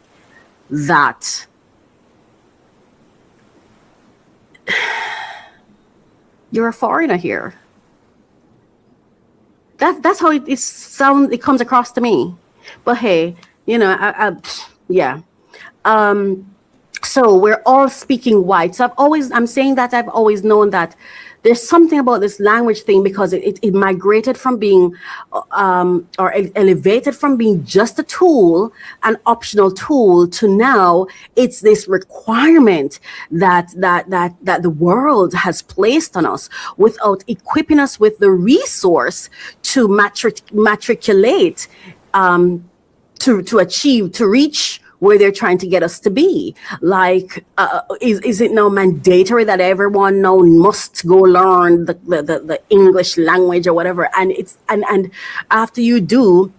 that You're a foreigner here. That's how it comes across to me. But hey, yeah. So we're all speaking white. So I'm saying that I've always known that there's something about this language thing, because it migrated from being or elevated from being just a tool, an optional tool, to now it's this requirement that the world has placed on us without equipping us with the resource to matriculate, to achieve, to reach where they're trying to get us to be. Like, is it now mandatory that everyone now must go learn the English language or whatever? And and after you do,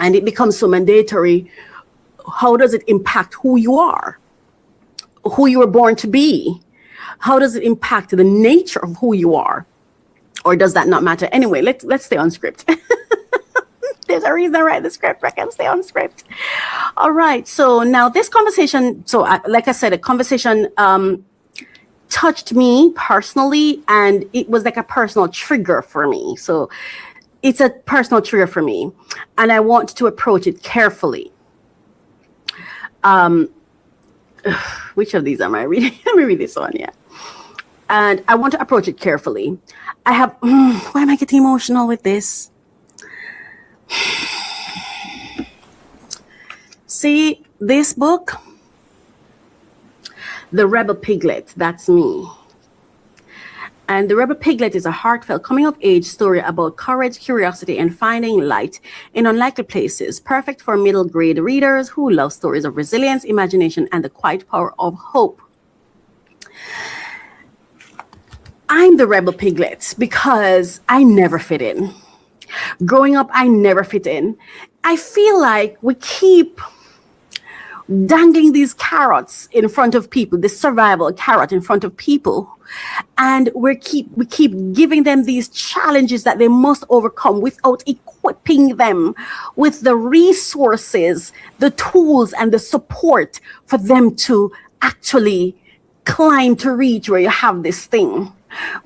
and it becomes so mandatory, how does it impact who you are, who you were born to be? How does it impact the nature of who you are? Or does that not matter? Anyway, let's stay on script. There's a reason I write the script. I can stay on script. All right. So now this conversation, like I said, a conversation touched me personally, and it was like a personal trigger for me. So it's a personal trigger for me, and I want to approach it carefully. Which of these am I reading? Let me read this one. Yeah. And I want to approach it carefully. I have, why am I getting emotional with this? See, this book, The Rebel Piglet, that's me. And The Rebel Piglet is a heartfelt coming-of-age story about courage, curiosity, and finding light in unlikely places, perfect for middle-grade readers who love stories of resilience, imagination, and the quiet power of hope. I'm the Rebel Piglet because I never fit in. Growing up, I never fit in. I feel like we keep dangling these carrots in front of people, this survival carrot in front of people, and we keep giving them these challenges that they must overcome without equipping them with the resources, the tools, and the support for them to actually climb to reach where you have this thing.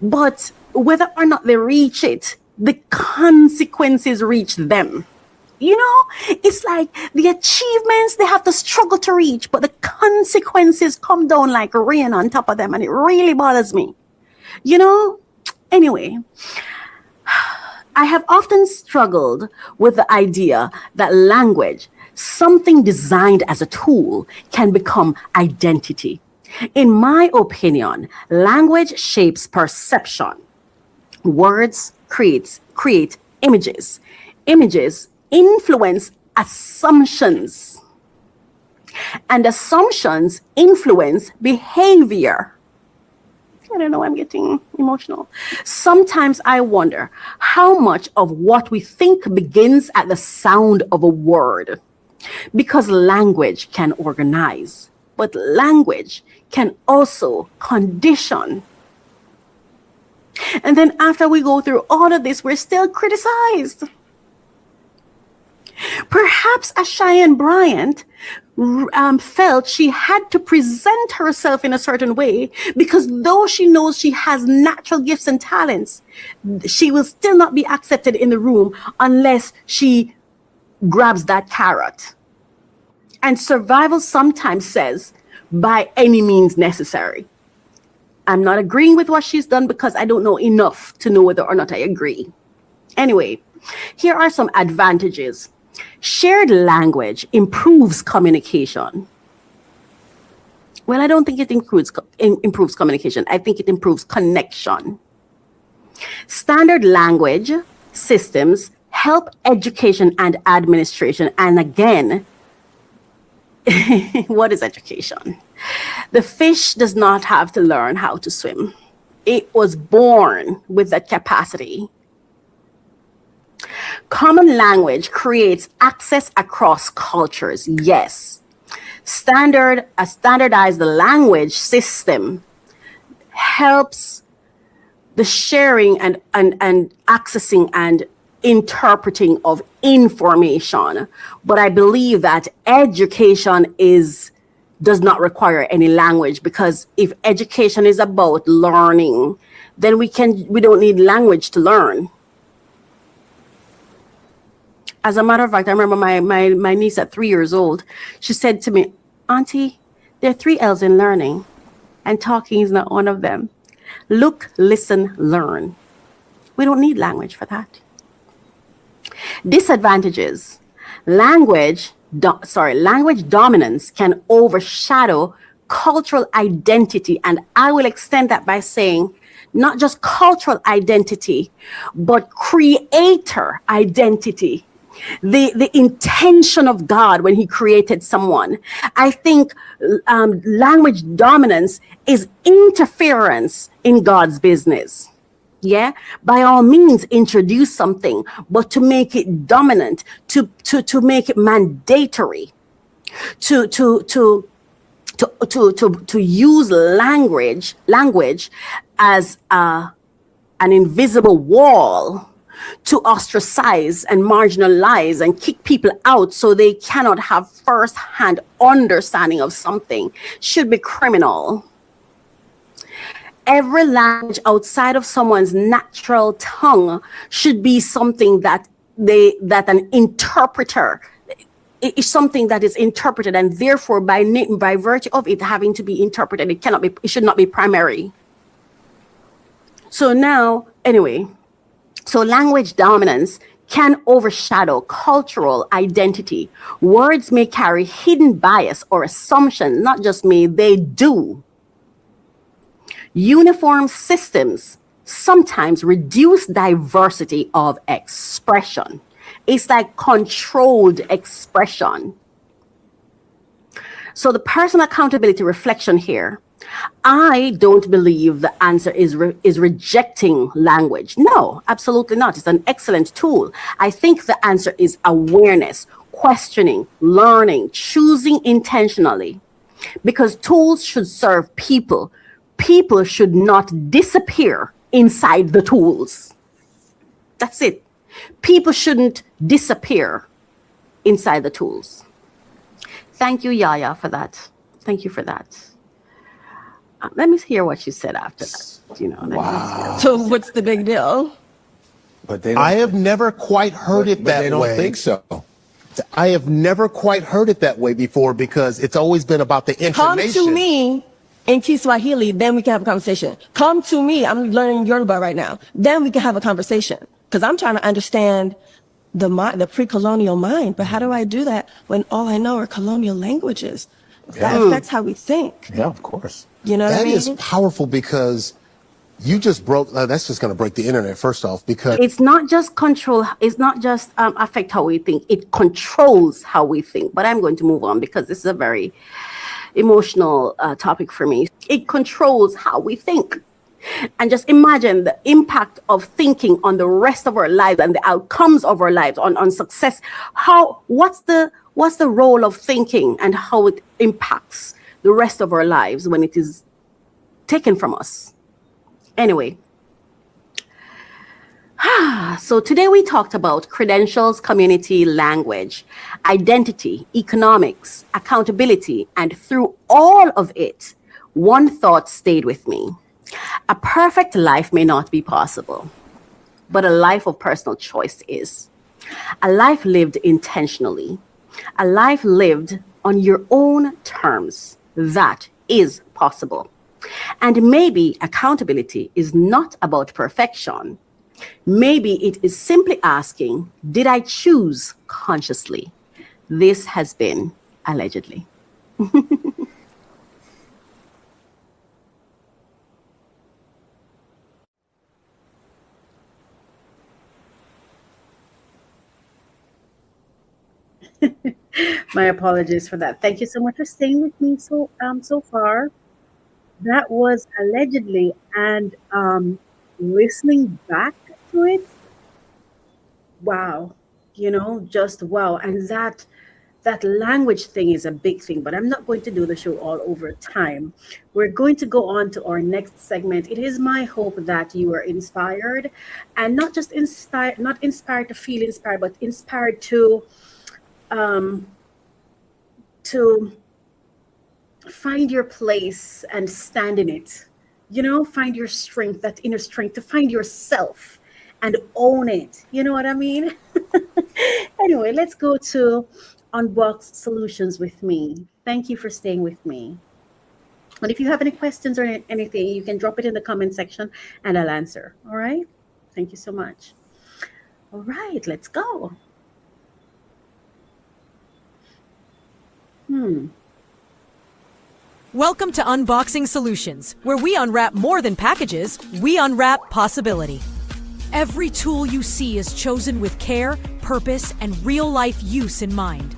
But whether or not they reach it, the consequences reach them. You know, it's like the achievements they have to struggle to reach, but the consequences come down like rain on top of them, and it really bothers me. You know, anyway, I have often struggled with the idea that language, something designed as a tool, can become identity. In my opinion, language shapes perception. Words create images. Images influence assumptions. And assumptions influence behavior. I don't know, I'm getting emotional. Sometimes I wonder how much of what we think begins at the sound of a word. Because language can organize, but language can also condition. And then after we go through all of this, we're still criticized. Perhaps as Cheyenne Bryant felt she had to present herself in a certain way, because though she knows she has natural gifts and talents, she will still not be accepted in the room unless she grabs that carrot. And survival sometimes says, by any means necessary. I'm not agreeing with what she's done because I don't know enough to know whether or not I agree. Anyway, here are some advantages. Shared language improves communication. Well, I don't think it improves communication. I think it improves connection. Standard language systems help education and administration. And again, what is education? The fish does not have to learn how to swim. It was born with that capacity. Common language creates access across cultures. Yes. A standardized language system helps the sharing and accessing and interpreting of information. But I believe that education does not require any language, because if education is about learning, then we don't need language to learn. As a matter of fact, I remember my niece at 3 years old, she said to me, Auntie, there are 3 L's in learning, and talking is not one of them. Look, listen, learn. We don't need language for that. Disadvantages. Language dominance can overshadow cultural identity. And I will extend that by saying not just cultural identity, but creator identity. The intention of God when he created someone. I think language dominance is interference in God's business. Yeah, by all means, introduce something, but to make it dominant, to make it mandatory, to use language as an invisible wall to ostracize and marginalize and kick people out so they cannot have first-hand understanding of something should be criminal. Every language outside of someone's natural tongue should be something that an interpreter is something that is interpreted, and therefore by virtue of it having to be interpreted, it should not be primary. So now, anyway, so language dominance can overshadow cultural identity. Words may carry hidden bias or assumption, not just may, they do. Uniform systems sometimes reduce diversity of expression. It's like controlled expression. So the personal accountability reflection here, I don't believe the answer is rejecting language. No, absolutely not. It's an excellent tool. I think the answer is awareness, questioning, learning, choosing intentionally, because tools should serve people. People should not disappear inside the tools. That's it. People shouldn't disappear inside the tools. Thank you, Yaya, for that. Thank you for that. Let me hear what you said after that. Wow. So what's the big deal? But they I have never quite heard it that way. They don't think so. I have never quite heard it that way before, because it's always been about the Come information. to me in Kiswahili, then we can have a conversation. Come to me, I'm learning Yoruba right now. Then we can have a conversation. Because I'm trying to understand the pre-colonial mind. But how do I do that when all I know are colonial languages? That affects how we think. Yeah, of course. You know what I That mean? is powerful, because you just broke, that's just going to break the internet, first off, because It's not just control, it's not just affect how we think, it controls how we think. But I'm going to move on because this is a very emotional topic for me. It controls how we think. And just imagine the impact of thinking on the rest of our lives and the outcomes of our lives, on success. What's the role of thinking and how it impacts the rest of our lives when it is taken from us? Anyway, so today we talked about credentials, community, language, identity, economics, accountability, and through all of it, one thought stayed with me. A perfect life may not be possible, but a life of personal choice is. A life lived intentionally, a life lived on your own terms, that is possible. And maybe accountability is not about perfection. Maybe it is simply asking, did I choose consciously? This has been Allegedly. My apologies for that. Thank you so much for staying with me so far. That was Allegedly, and listening back to it, wow, just wow. And that language thing is a big thing, but I'm not going to do the show all over time. We're going to go on to our next segment. It is my hope that you are inspired, and not just inspired, not inspired to feel inspired, but inspired to find your place and stand in it. find your strength, that inner strength to find yourself and own it. You know what I mean? Anyway, let's go to Unbox Solutions with me. Thank you for staying with me. And if you have any questions or anything, you can drop it in the comment section and I'll answer. All right? Thank you so much. All right, let's go. Welcome to Unboxing Solutions, where we unwrap more than packages, we unwrap possibility. Every tool you see is chosen with care, purpose, and real-life use in mind.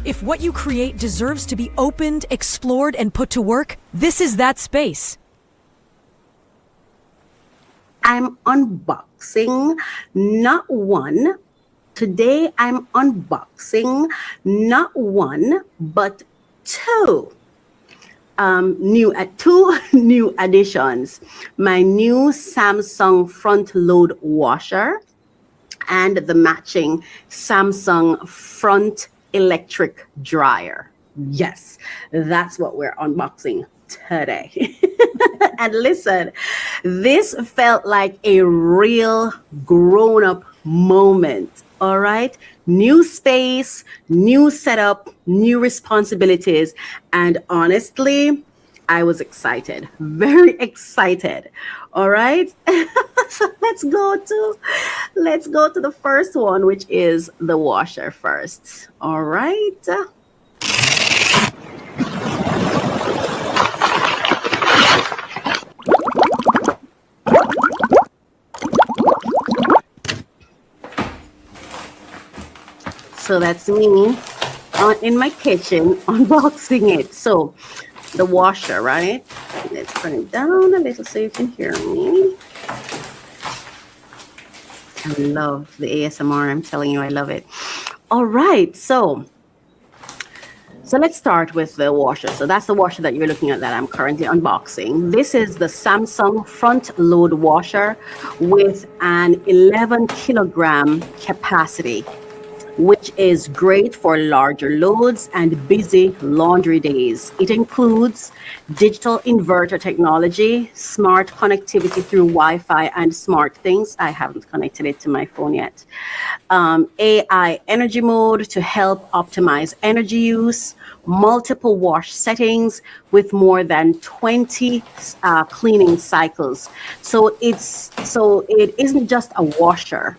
If what you create deserves to be opened, explored, and put to work, this is that space. I'm unboxing not one. Today I'm unboxing not one, but two. Two new additions. My new Samsung front load washer and the matching Samsung front electric dryer. Yes, that's what we're unboxing today. And listen, this felt like a real grown-up moment. All right, new space, new setup, new responsibilities, and honestly, I was excited, very excited. All right, so let's go to the first one, which is the washer first. All right. So that's me in my kitchen unboxing it. So the washer, right? Let's turn it down a little so you can hear me. I love the ASMR. I'm telling you, I love it. All right, so let's start with the washer. So that's the washer that you're looking at that I'm currently unboxing. This is the Samsung front load washer with an 11 kilogram capacity, which is great for larger loads and busy laundry days. It includes digital inverter technology, smart connectivity through Wi-Fi and smart things. I haven't connected it to my phone yet. AI energy mode to help optimize energy use, multiple wash settings with more than 20 cleaning cycles. So it isn't just a washer.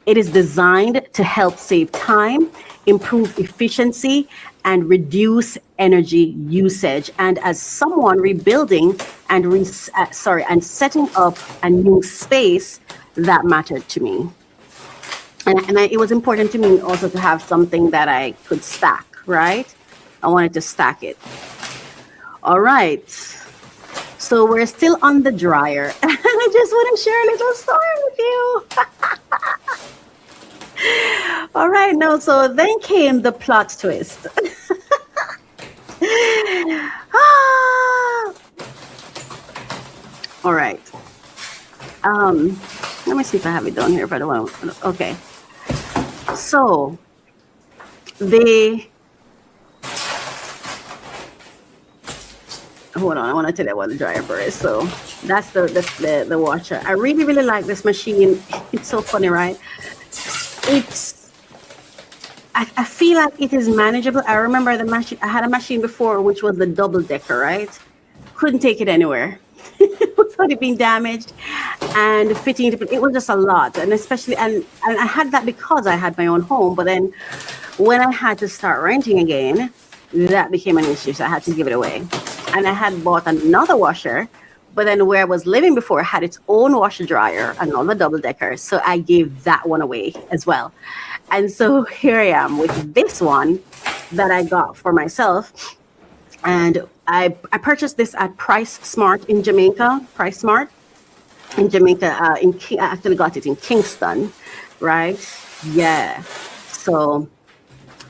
It is designed to help save time, improve efficiency, and reduce energy usage. And as someone rebuilding and setting up a new space, that mattered to me. And it was important to me also to have something that I could stack, right? I wanted to stack it. All right. So we're still on the dryer. And I just want to share a little story with you. All right, no, so then came the plot twist. All right. Let me see if I have it down here if I don't want to. Okay. So hold on, I want to tell you what the dryer for is. So that's the washer. I really, really like this machine. It's so funny, right? I feel like it is manageable. I remember the machine. I had a machine before, which was the double decker, right? Couldn't take it anywhere without it being damaged and fitting it. It was just a lot, and especially and I had that because I had my own home. But then when I had to start renting again, that became an issue. So I had to give it away. And I had bought another washer, but then where I was living before had its own washer dryer, another double decker. So I gave that one away as well. And so here I am with this one that I got for myself. And I purchased this at Price Smart in Jamaica. Price Smart in Jamaica. I actually got it in Kingston, right? Yeah. So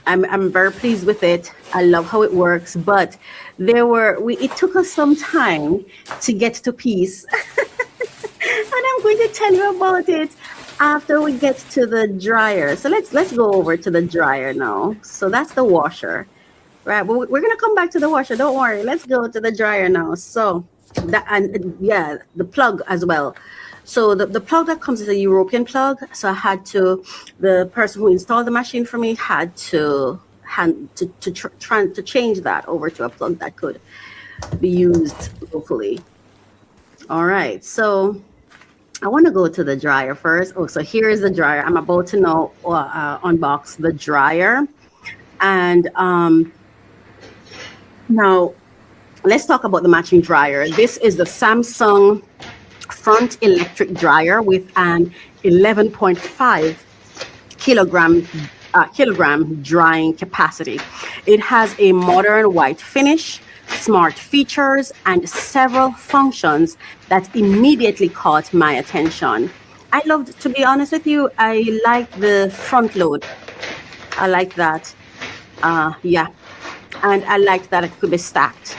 I'm very pleased with it. I love how it works, but it took us some time to get to peace. And I'm going to tell you about it after we get to the dryer. So let's go over to the dryer now. So that's the washer, right? We're going to come back to the washer. Don't worry. Let's go to the dryer now. So That, and yeah, the plug as well. So the plug that comes is a European plug. So I had to, the person who installed the machine for me had to try to change that over to a plug that could be used locally. All right, so I want to go to the dryer first. Oh, so here is the dryer. I'm about to know unbox the dryer, and now let's talk about the matching dryer. This is the Samsung front electric dryer with an 11.5 kilogram drying capacity. It has a modern white finish, smart features, and several functions that immediately caught my attention. I loved, to be honest with you, I like the front load. I like that. Yeah. And I like that it could be stacked.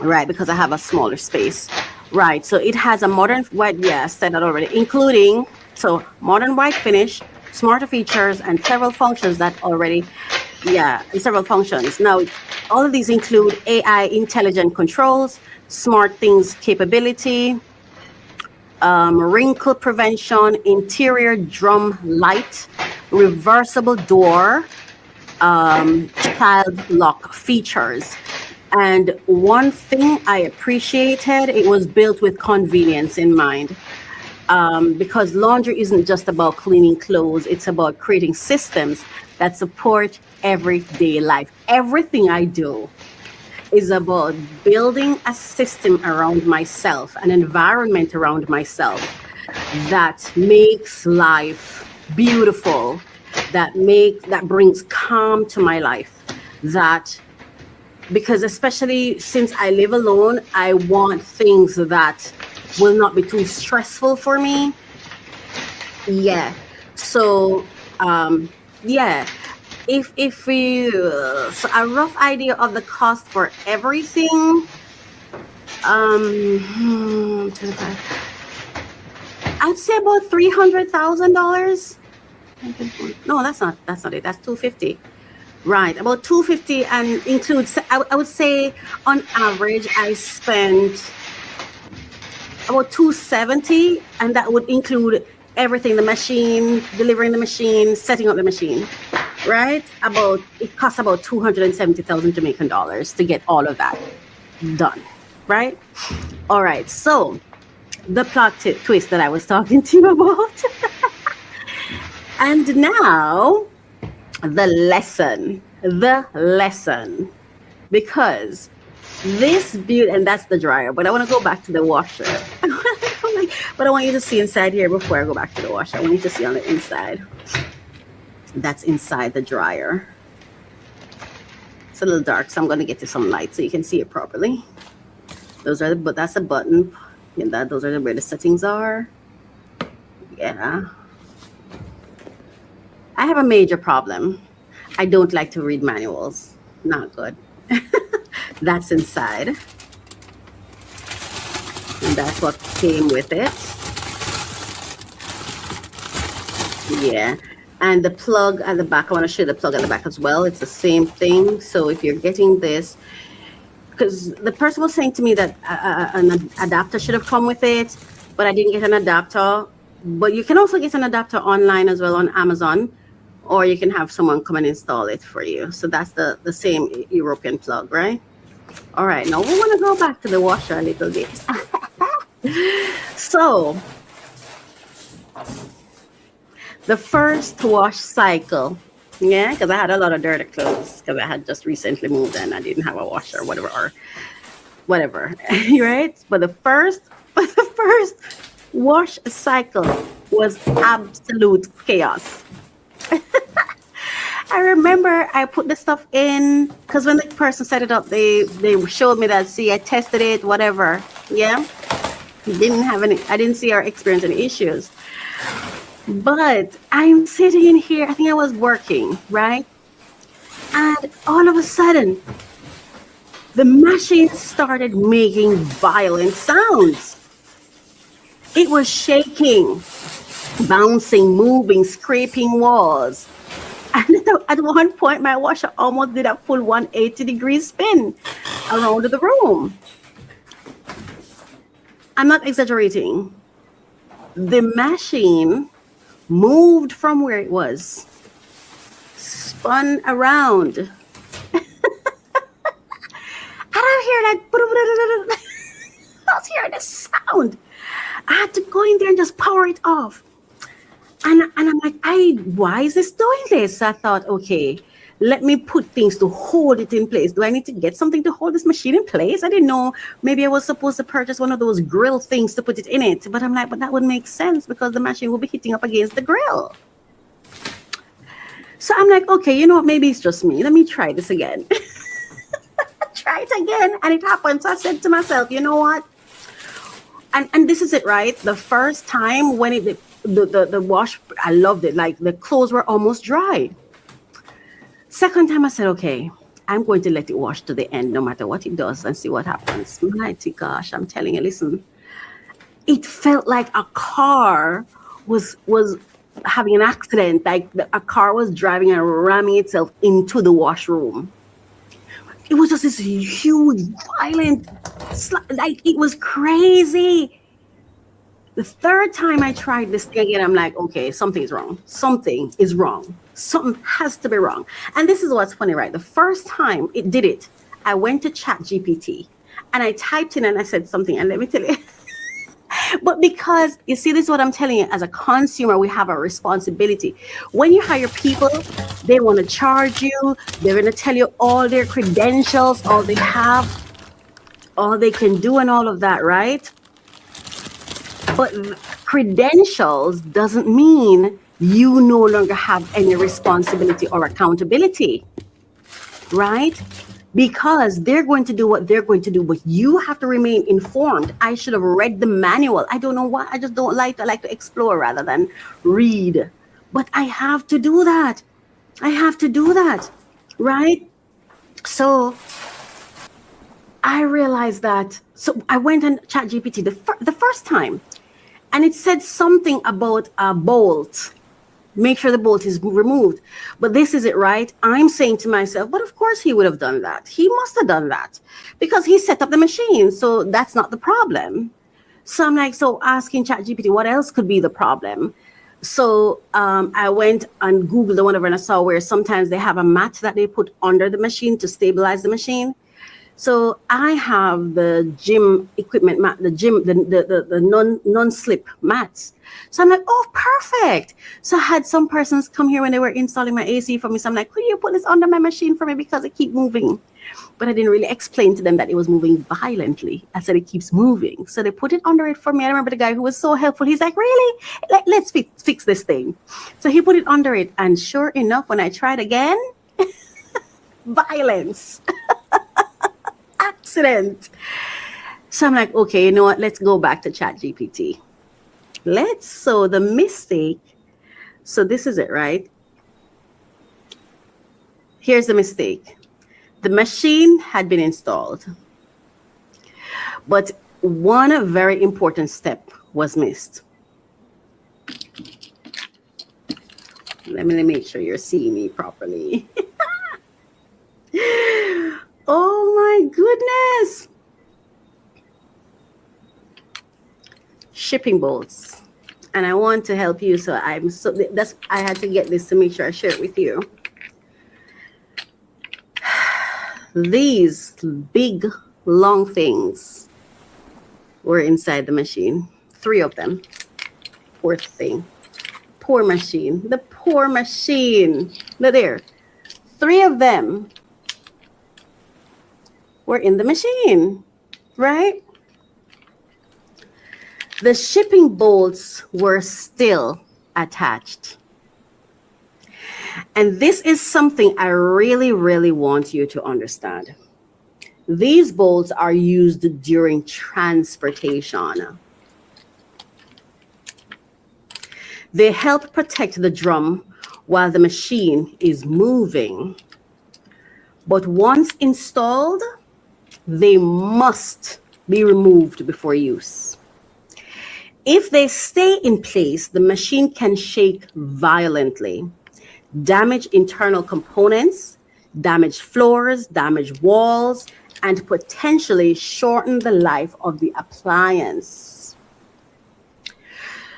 Right, because I have a smaller space. Right, so it has a modern white, yeah, I said that already, including, so modern white finish, smarter features, and several functions that already, yeah, several functions. Now, all of these include AI intelligent controls, smart things capability, wrinkle prevention, interior drum light, reversible door, child lock features. And one thing I appreciated, it was built with convenience in mind. Because laundry isn't just about cleaning clothes, it's about creating systems that support everyday life. Everything I do is about building a system around myself, an environment around myself that makes life beautiful, that brings calm to my life, because especially since I live alone, I want things that will not be too stressful for me. Yeah. So, yeah. If we, so a rough idea of the cost for everything, 25, I'd say about $300,000. No, that's not it. That's 250. Right, about 250, and includes, I would say on average I spent about 270, and that would include everything, the machine, delivering the machine, setting up the machine, right? It costs about 270,000 Jamaican dollars to get all of that done, right? All right, so the plot twist that I was talking to you about. And now the lesson, because this beauty, and that's the dryer, but I want to go back to the washer. But I want you to see inside here before I go back to the washer. I want you to see on the inside. That's inside the dryer. It's a little dark, so I'm going to get you some light so you can see it properly. But that's a button, and those are where the settings are. Yeah. I have a major problem. I don't like to read manuals. Not good. That's inside. And that's what came with it. Yeah. And the plug at the back, I want to show you the plug at the back as well. It's the same thing. So if you're getting this, because the person was saying to me that an adapter should have come with it, but I didn't get an adapter. But you can also get an adapter online as well on Amazon, or you can have someone come and install it for you. So that's the same European plug, right? All right, now we want to go back to the washer a little bit. So the first wash cycle, yeah, because I had a lot of dirty clothes because I had just recently moved and I didn't have a washer or whatever, right? But the first wash cycle was absolute chaos. I remember I put the stuff in because when the person set it up, they showed me that, see, I tested it, whatever. Yeah. I didn't see or experience any issues. But I'm sitting in here, I think I was working, right? And all of a sudden, the machine started making violent sounds. It was shaking, bouncing, moving, scraping walls. And at one point, my washer almost did a full 180-degree spin around the room. I'm not exaggerating. The machine moved from where it was, spun around. And I'm hearing like, I was hearing the sound. I had to go in there and just power it off. And I'm like, why is this doing this? So I thought, okay, let me put things to hold it in place. Do I need to get something to hold this machine in place? I didn't know. Maybe I was supposed to purchase one of those grill things to put it in it. But I'm like, but that would make sense because the machine will be hitting up against the grill. So I'm like, okay, you know what? Maybe it's just me. Let me try this again. Try it again. And it happened. So I said to myself, you know what? And this is it, right? The first time when the wash, I loved it. Like the clothes were almost dry. Second time I said, okay, I'm going to let it wash to the end, no matter what it does, and see what happens. Mighty gosh, I'm telling you, listen, it felt like a car was having an accident, like a car was driving and ramming itself into the washroom. It was just this huge, violent, like it was crazy. The third time I tried this thing again, I'm like, okay, something's wrong. Something is wrong. Something has to be wrong. And this is what's funny, right? The first time it did it, I went to ChatGPT and I typed in and I said something. And let me tell you, but because you see, this is what I'm telling you, as a consumer, we have a responsibility. When you hire people, they want to charge you. They're going to tell you all their credentials, all they have, all they can do and all of that, right? But credentials doesn't mean you no longer have any responsibility or accountability, right? Because they're going to do what they're going to do, but you have to remain informed. I should have read the manual. I don't know why. I just don't like. I like to explore rather than read. But I have to do that. I have to do that, right? So I realized that. So I went on ChatGPT the first time, and it said something about a bolt. Make sure the bolt is removed. But this is it, right? I'm saying to myself, but of course he would have done that. He must have done that because he set up the machine. So that's not the problem. So I'm like, so asking ChatGPT, what else could be the problem? So I went and Googled or whatever, and I saw where sometimes they have a mat that they put under the machine to stabilize the machine. So I have the gym equipment mat, the non-slip mats. So I'm like, oh, perfect. So I had some persons come here when they were installing my AC for me. So I'm like, could you put this under my machine for me because it keeps moving? But I didn't really explain to them that it was moving violently. I said it keeps moving. So they put it under it for me. I remember the guy who was so helpful. He's like, really? Let's fix this thing. So he put it under it. And sure enough, when I tried again, violence. Accident. So I'm like, okay, you know what? Let's go back to ChatGPT. So the mistake. So this is it, right? Here's the mistake. The machine had been installed, but one very important step was missed. Let me make sure you're seeing me properly. Oh my goodness. Shipping bolts. And I want to help you. So I had to get this to make sure I share it with you. These big, long things were inside the machine. 3 of them. Poor thing. Poor machine. The poor machine. Look there. 3 of them were in the machine, right? The shipping bolts were still attached. And this is something I really, really want you to understand. These bolts are used during transportation. They help protect the drum while the machine is moving. But once installed, they must be removed before use. If they stay in place, the machine can shake violently, damage internal components, damage floors, damage walls, and potentially shorten the life of the appliance.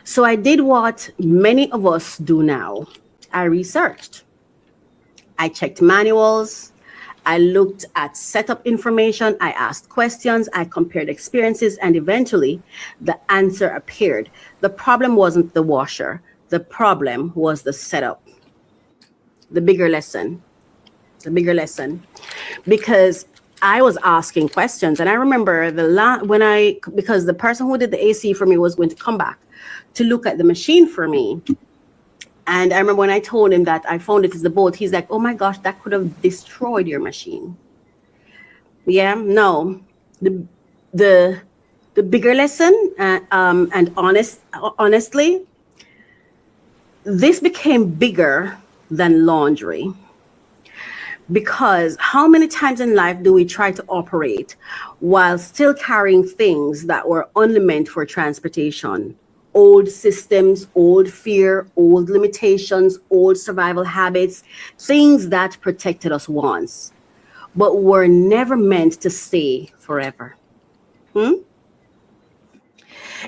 So I did what many of us do now. I researched. I checked manuals. I looked at setup information. I asked questions. I compared experiences, and eventually the answer appeared. The problem wasn't the washer. The problem was the setup. The bigger lesson. Because I was asking questions, and I remember because the person who did the AC for me was going to come back to look at the machine for me. And I remember when I told him that I found it as the bolt, he's like, "Oh my gosh, that could have destroyed your machine." Yeah, no, the bigger lesson, and honestly, this became bigger than laundry. Because how many times in life do we try to operate while still carrying things that were only meant for transportation? Old systems, old fear, old limitations, old survival habits, things that protected us once, but were never meant to stay forever.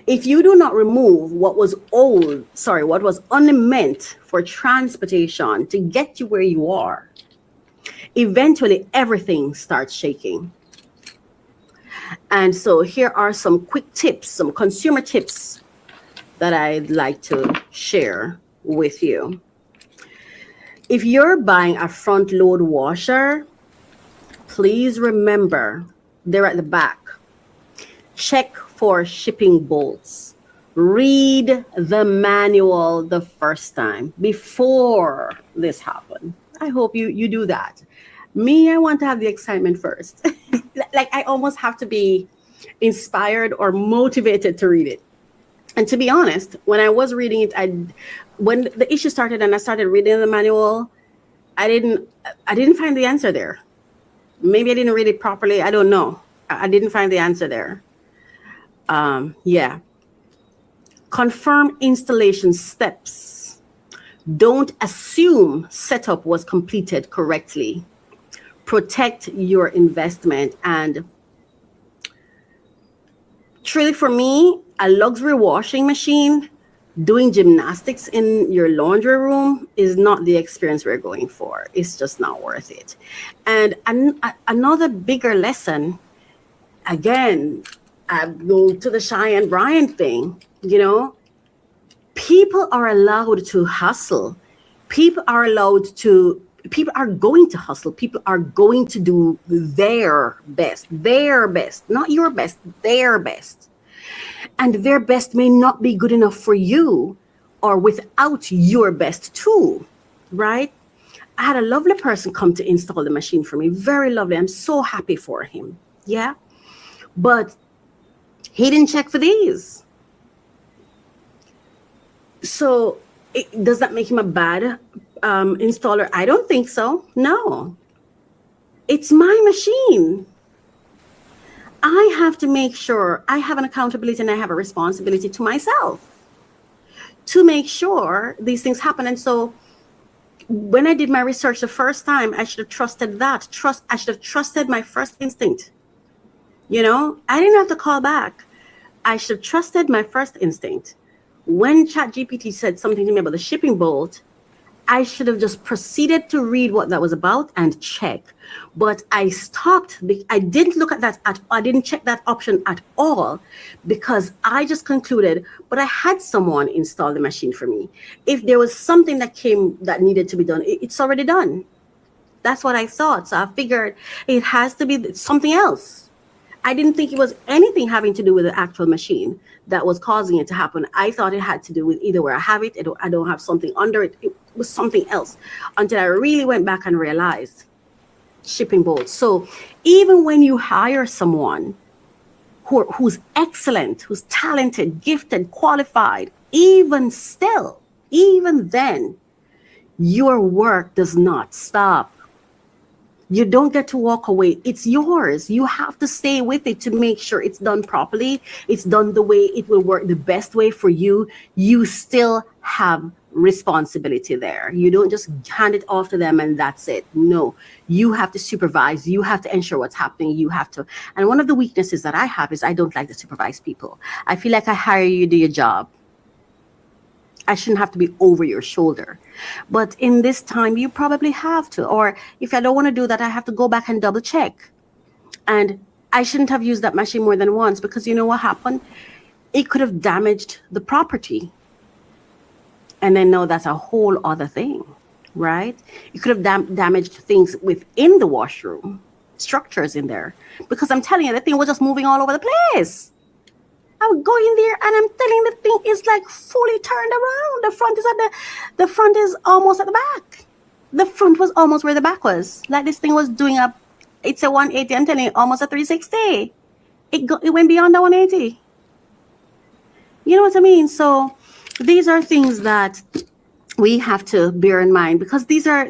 If you do not remove what was only meant for transportation to get you where you are, eventually everything starts shaking. And so here are some quick tips, some consumer tips that I'd like to share with you. If you're buying a front load washer, please remember they're at the back. Check for shipping bolts. Read the manual the first time before this happened. I hope you do that. Me, I want to have the excitement first. Like I almost have to be inspired or motivated to read it. And to be honest, when I was reading it, when the issue started and I started reading the manual, I didn't find the answer there. Maybe I didn't read it properly. I don't know. I didn't find the answer there. Yeah. Confirm installation steps. Don't assume setup was completed correctly. Protect your investment. And truly for me, a luxury washing machine doing gymnastics in your laundry room is not the experience we're going for. It's just not worth it. And another bigger lesson, again, I go to the Cheyenne Bryant thing, people are allowed to hustle. People are going to hustle. People are going to do their best, not your best, their best. And their best may not be good enough for you or without your best too, right? I had a lovely person come to install the machine for me. Very lovely. I'm so happy for him. Yeah. But he didn't check for these. So does that make him a bad installer? I don't think so. No. It's my machine. I have to make sure I have an accountability and I have a responsibility to myself to make sure these things happen. And so when I did my research the first time, I should have trusted that. I should have trusted my first instinct. I didn't have to call back. I should have trusted my first instinct. When ChatGPT said something to me about the shipping bolt, I should have just proceeded to read what that was about and check. But I stopped. I didn't look at that I didn't check that option at all because I just concluded, but I had someone install the machine for me. If there was something that needed to be done, it's already done. That's what I thought. So I figured it has to be something else. I didn't think it was anything having to do with the actual machine that was causing it to happen. I thought it had to do with either where I have it, I don't have something under it. It was something else until I really went back and realized shipping bolts. So even when you hire someone who's excellent, who's talented, gifted, qualified, even then, your work does not stop. You don't get to walk away. It's yours. You have to stay with it to make sure it's done properly. It's done the way it will work, the best way for you. You still have responsibility there. You don't just hand it off to them and that's it. No, you have to supervise. You have to ensure what's happening. You have to. And one of the weaknesses that I have is I don't like to supervise people. I feel like I hire you to do your job. I shouldn't have to be over your shoulder. But in this time, you probably have to. Or if I don't want to do that, I have to go back and double check. And I shouldn't have used that machine more than once, because you know what happened? It could have damaged the property. And then no, that's a whole other thing, right? You could have damaged things within the washroom, structures in there. Because I'm telling you, the thing was just moving all over the place. I would go in there and I'm telling the thing is like fully turned around. The front is almost at the back. The front was almost where the back was. Like this thing was doing it's a 180, I'm telling you, almost a 360. It went beyond the 180. You know what I mean? So these are things that we have to bear in mind, because these are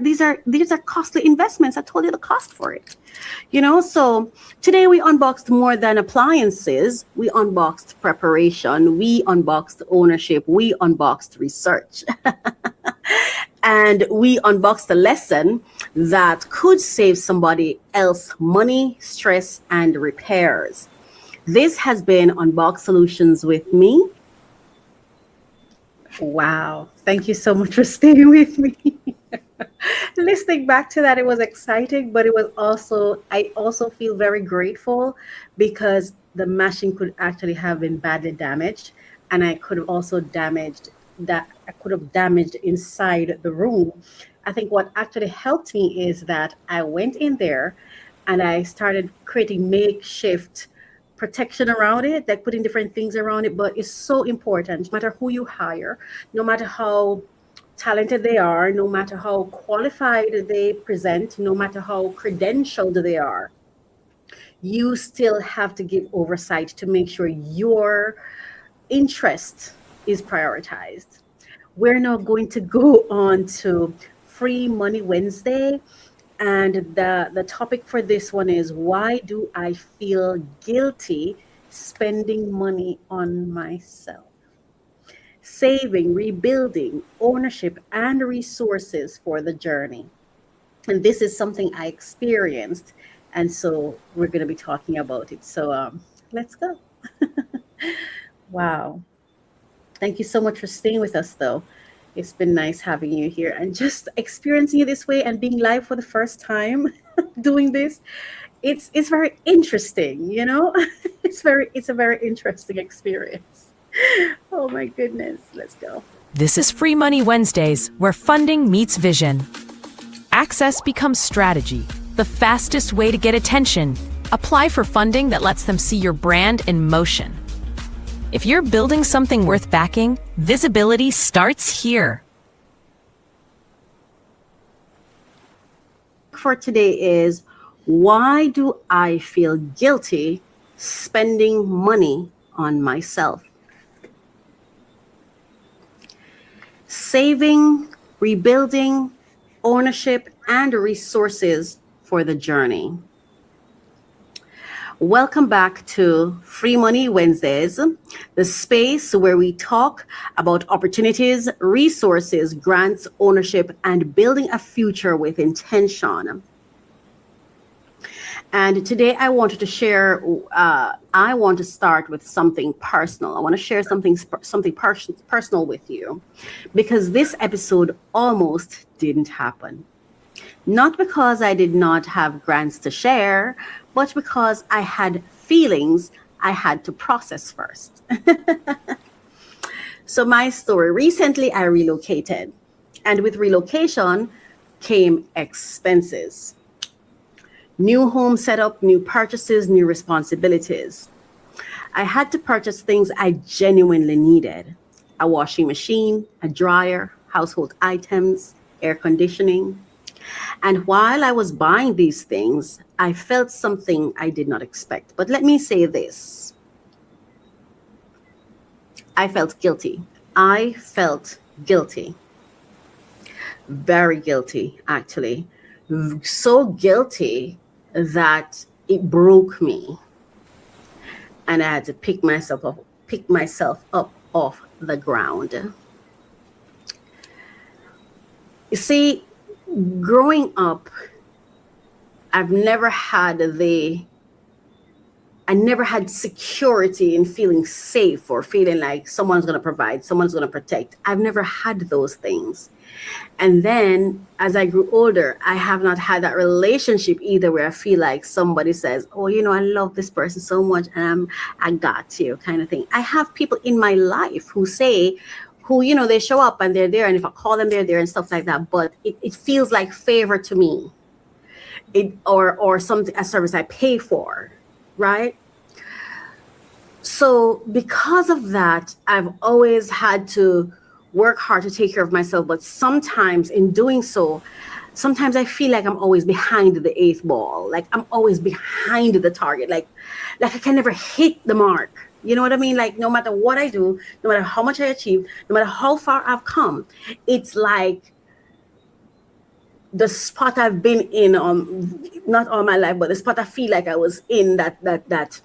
costly investments. I told you the cost for it. You know, so today we unboxed more than appliances. We unboxed preparation. We unboxed ownership. We unboxed research. And we unboxed a lesson that could save somebody else money, stress, and repairs. This has been Unbox Solutions with me. Wow. Thank you so much for staying with me. Listening back to that, it was exciting, but I also feel very grateful, because the machine could actually have been badly damaged, and I could have also damaged inside the room. I think what actually helped me is that I went in there and I started creating makeshift protection around it, like putting different things around it. But it's so important, no matter who you hire, no matter how talented they are, no matter how qualified they present, no matter how credentialed they are, you still have to give oversight to make sure your interest is prioritized. We're now going to go on to Free Money Wednesday. And the topic for this one is, why do I feel guilty spending money on myself? Saving, rebuilding, ownership, and resources for the journey. And this is something I experienced. And so we're going to be talking about it. So let's go. Wow. Thank you so much for staying with us, though. It's been nice having you here and just experiencing it this way and being live for the first time doing this. It's very interesting, you know. It's a very interesting experience. Oh my goodness. Let's go. This is Free Money Wednesdays, where funding meets vision. Access becomes strategy, the fastest way to get attention. Apply for funding that lets them see your brand in motion. If you're building something worth backing, visibility starts here. For today is, why do I feel guilty spending money on myself? Saving, rebuilding, ownership, and resources for the journey. Welcome back to Free Money Wednesdays, the space where we talk about opportunities, resources, grants, ownership, and building a future with intention. And today I wanted to share, I want to start with something personal. I want to share something personal with you, because this episode almost didn't happen. Not because I did not have grants to share, but because I had feelings I had to process first. So my story, recently I relocated, and with relocation came expenses. New home setup, new purchases, new responsibilities. I had to purchase things I genuinely needed. A washing machine, a dryer, household items, air conditioning. And while I was buying these things, I felt something I did not expect. But let me say this. I felt guilty. I felt guilty. Very guilty, actually. So guilty that it broke me. And I had to pick myself up off the ground. You see, growing up, I've never had I never had security in feeling safe or feeling like someone's going to provide, someone's going to protect. I've never had those things. And then as I grew older, I have not had that relationship either where I feel like somebody says, oh, I love this person so much and I got you kind of thing. I have people in my life who say, they show up and they're there. And if I call them, they're there and stuff like that. But it feels like favor to me. Or something, a service I pay for, right? So because of that, I've always had to work hard to take care of myself. But sometimes in doing so, sometimes I feel like I'm always behind the eighth ball. Like I'm always behind the target. Like I can never hit the mark. You know what I mean? Like no matter what I do, no matter how much I achieve, no matter how far I've come, it's like the spot I've been in, not all my life, but the spot I feel like I was in, that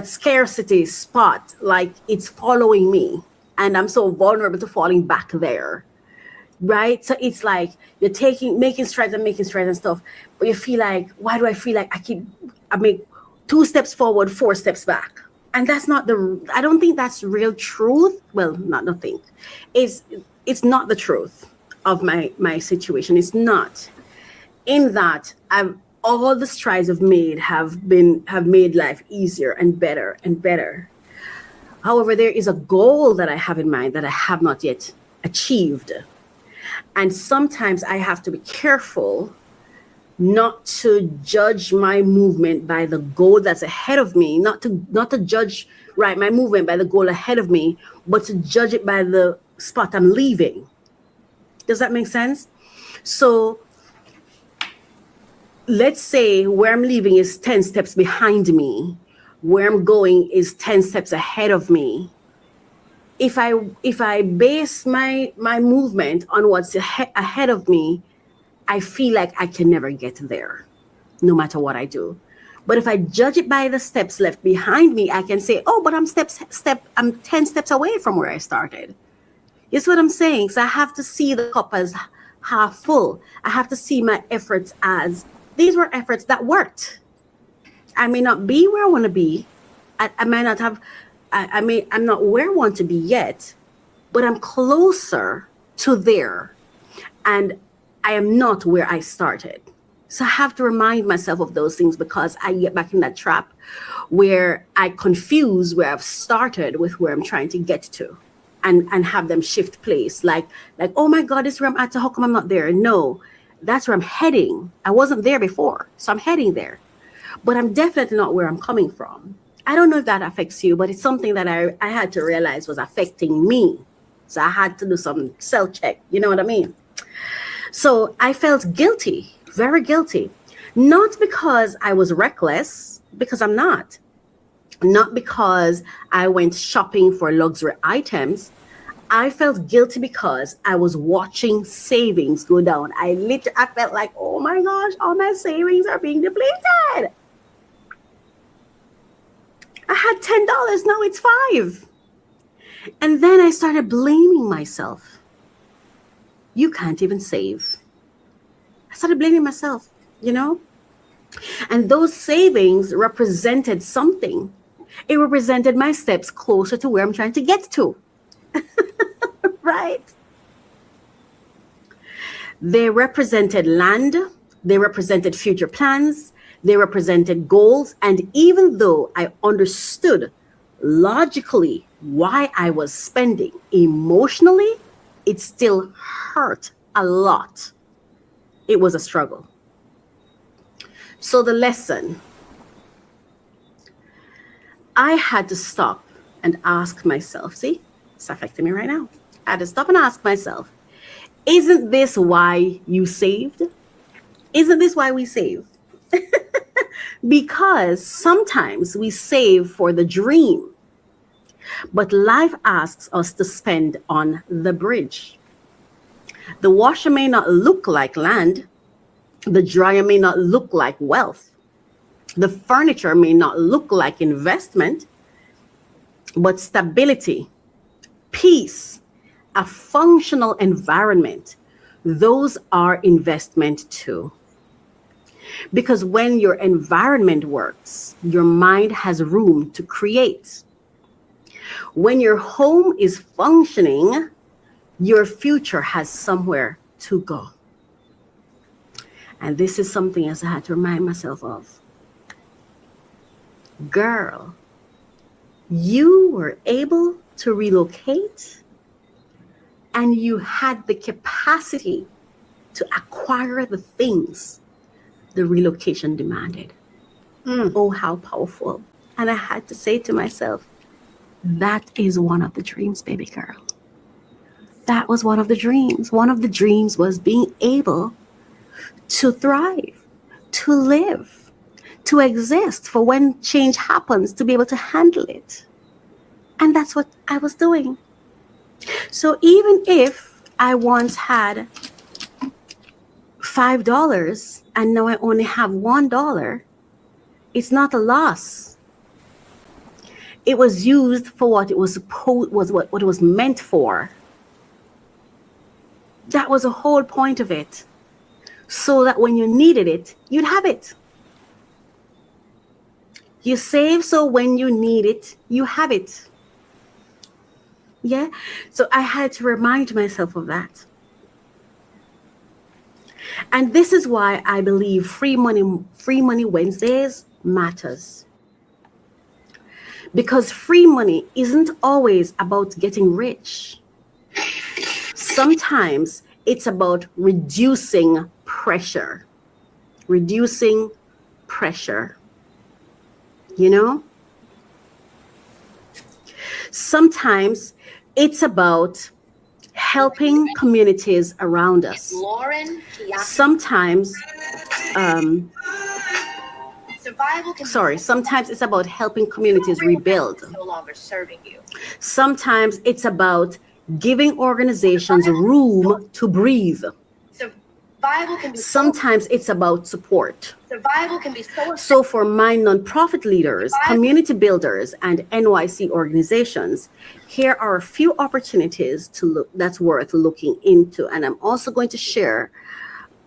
scarcity spot, like it's following me, and I'm so vulnerable to falling back there, right? So it's like you're making strides and stuff, but you feel like, why do I feel like I make 2 steps forward, 4 steps back? And that's not I don't think that's real truth. Well, not think. It's not the truth of my situation. It's not. In that all the strides I've made have made life easier and better and better. However, there is a goal that I have in mind that I have not yet achieved. And sometimes I have to be careful not to judge my movement by the goal that's ahead of me, not to judge my movement by the goal ahead of me, but to judge it by the spot I'm leaving. Does that make sense? So let's say where I'm leaving is 10 steps behind me, where I'm going is 10 steps ahead of me. If I base my movement on what's ahead of me, I feel like I can never get there, no matter what I do. But if I judge it by the steps left behind me, I can say, oh, but I'm 10 steps away from where I started. You see what I'm saying? So I have to see the cup as half full. I have to see my efforts as these were efforts that worked. I may not be where I want to be. I might not have, I'm not where I want to be yet, but I'm closer to there. And I am not where I started. So I have to remind myself of those things, because I get back in that trap where I confuse where I've started with where I'm trying to get to. And have them shift place, like, oh my God, this is where I'm at, so how come I'm not there? No, that's where I'm heading. I wasn't there before, so I'm heading there. But I'm definitely not where I'm coming from. I don't know if that affects you, but it's something that I had to realize was affecting me. So I had to do some self-check, you know what I mean? So I felt guilty, very guilty. Not because I was reckless, because I'm not. Not because I went shopping for luxury items. I felt guilty because I was watching savings go down. I felt like, oh my gosh, all my savings are being depleted. I had $10, now it's $5. And then I started blaming myself. You can't even save. I started blaming myself, And those savings represented something. It represented my steps closer to where I'm trying to get to. Right? They represented land. They represented future plans. They represented goals. And even though I understood logically why I was spending, emotionally, it still hurt a lot. It was a struggle. So the lesson, I had to stop and ask myself, see, it's affecting me right now. I had to stop and ask myself, isn't this why you saved? Isn't this why we save? Because sometimes we save for the dream, but life asks us to spend on the bridge. The washer may not look like land. The dryer may not look like wealth. The furniture may not look like investment, but stability, peace, a functional environment, those are investment too. Because when your environment works, your mind has room to create. When your home is functioning, your future has somewhere to go. And this is something else I had to remind myself of. Girl, you were able to relocate and you had the capacity to acquire the things the relocation demanded. Oh, how powerful. And I had to say to myself, that is one of the dreams, baby girl. That was one of the dreams. One of the dreams was being able to thrive, to live, to exist for when change happens, to be able to handle it. And that's what I was doing. So even if I once had $5 and now I only have $1, it's not a loss. It was used for what it was what it was meant for. That was the whole point of it. So that when you needed it, you'd have it. You save so when you need it, you have it. Yeah? So I had to remind myself of that. And this is why I believe Free Money Wednesdays matters. Because free money isn't always about getting rich. Sometimes it's about reducing pressure. Reducing pressure. You know? Sometimes it's about helping communities around us. Sometimes, sometimes it's about helping communities rebuild. Sometimes it's about giving organizations room to breathe. Sometimes it's about support. So for my nonprofit leaders, community builders, and NYC organizations, here are a few opportunities to look that's worth looking into. And I'm also going to share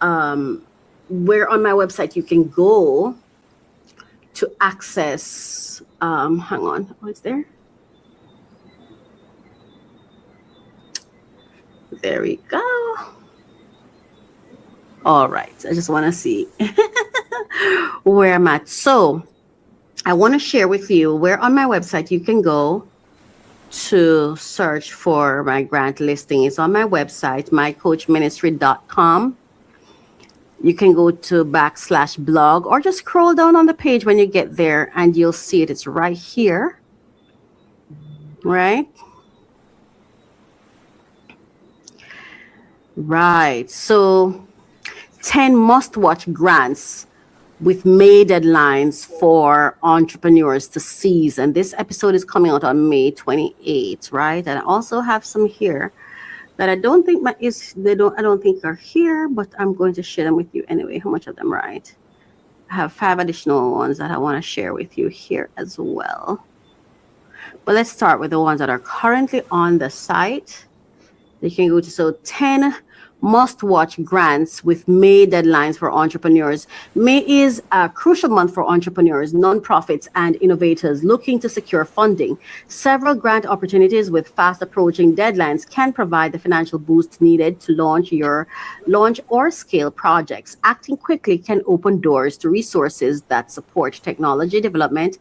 where on my website you can go to access, hang on, oh, it's there. There we go. All right, I just want to see where I'm at. So I want to share with you where on my website you can go to search for my grant listing. It's on my website, mycoachministry.com. You can go to /blog or just scroll down on the page when you get there and you'll see it. It's right here, right? Right, so 10 must-watch grants with May deadlines for entrepreneurs to seize. And this episode is coming out on May 28th, right? And I also have some here that I don't think I don't think are here, but I'm going to share them with you anyway. How much of them, right? I have 5 additional ones that I want to share with you here as well. But let's start with the ones that are currently on the site. You can go to 10 must-watch grants with May deadlines for entrepreneurs. May is a crucial month for entrepreneurs, nonprofits, and innovators looking to secure funding. Several grant opportunities with fast-approaching deadlines can provide the financial boost needed to launch or scale projects. Acting quickly can open doors to resources that support technology development,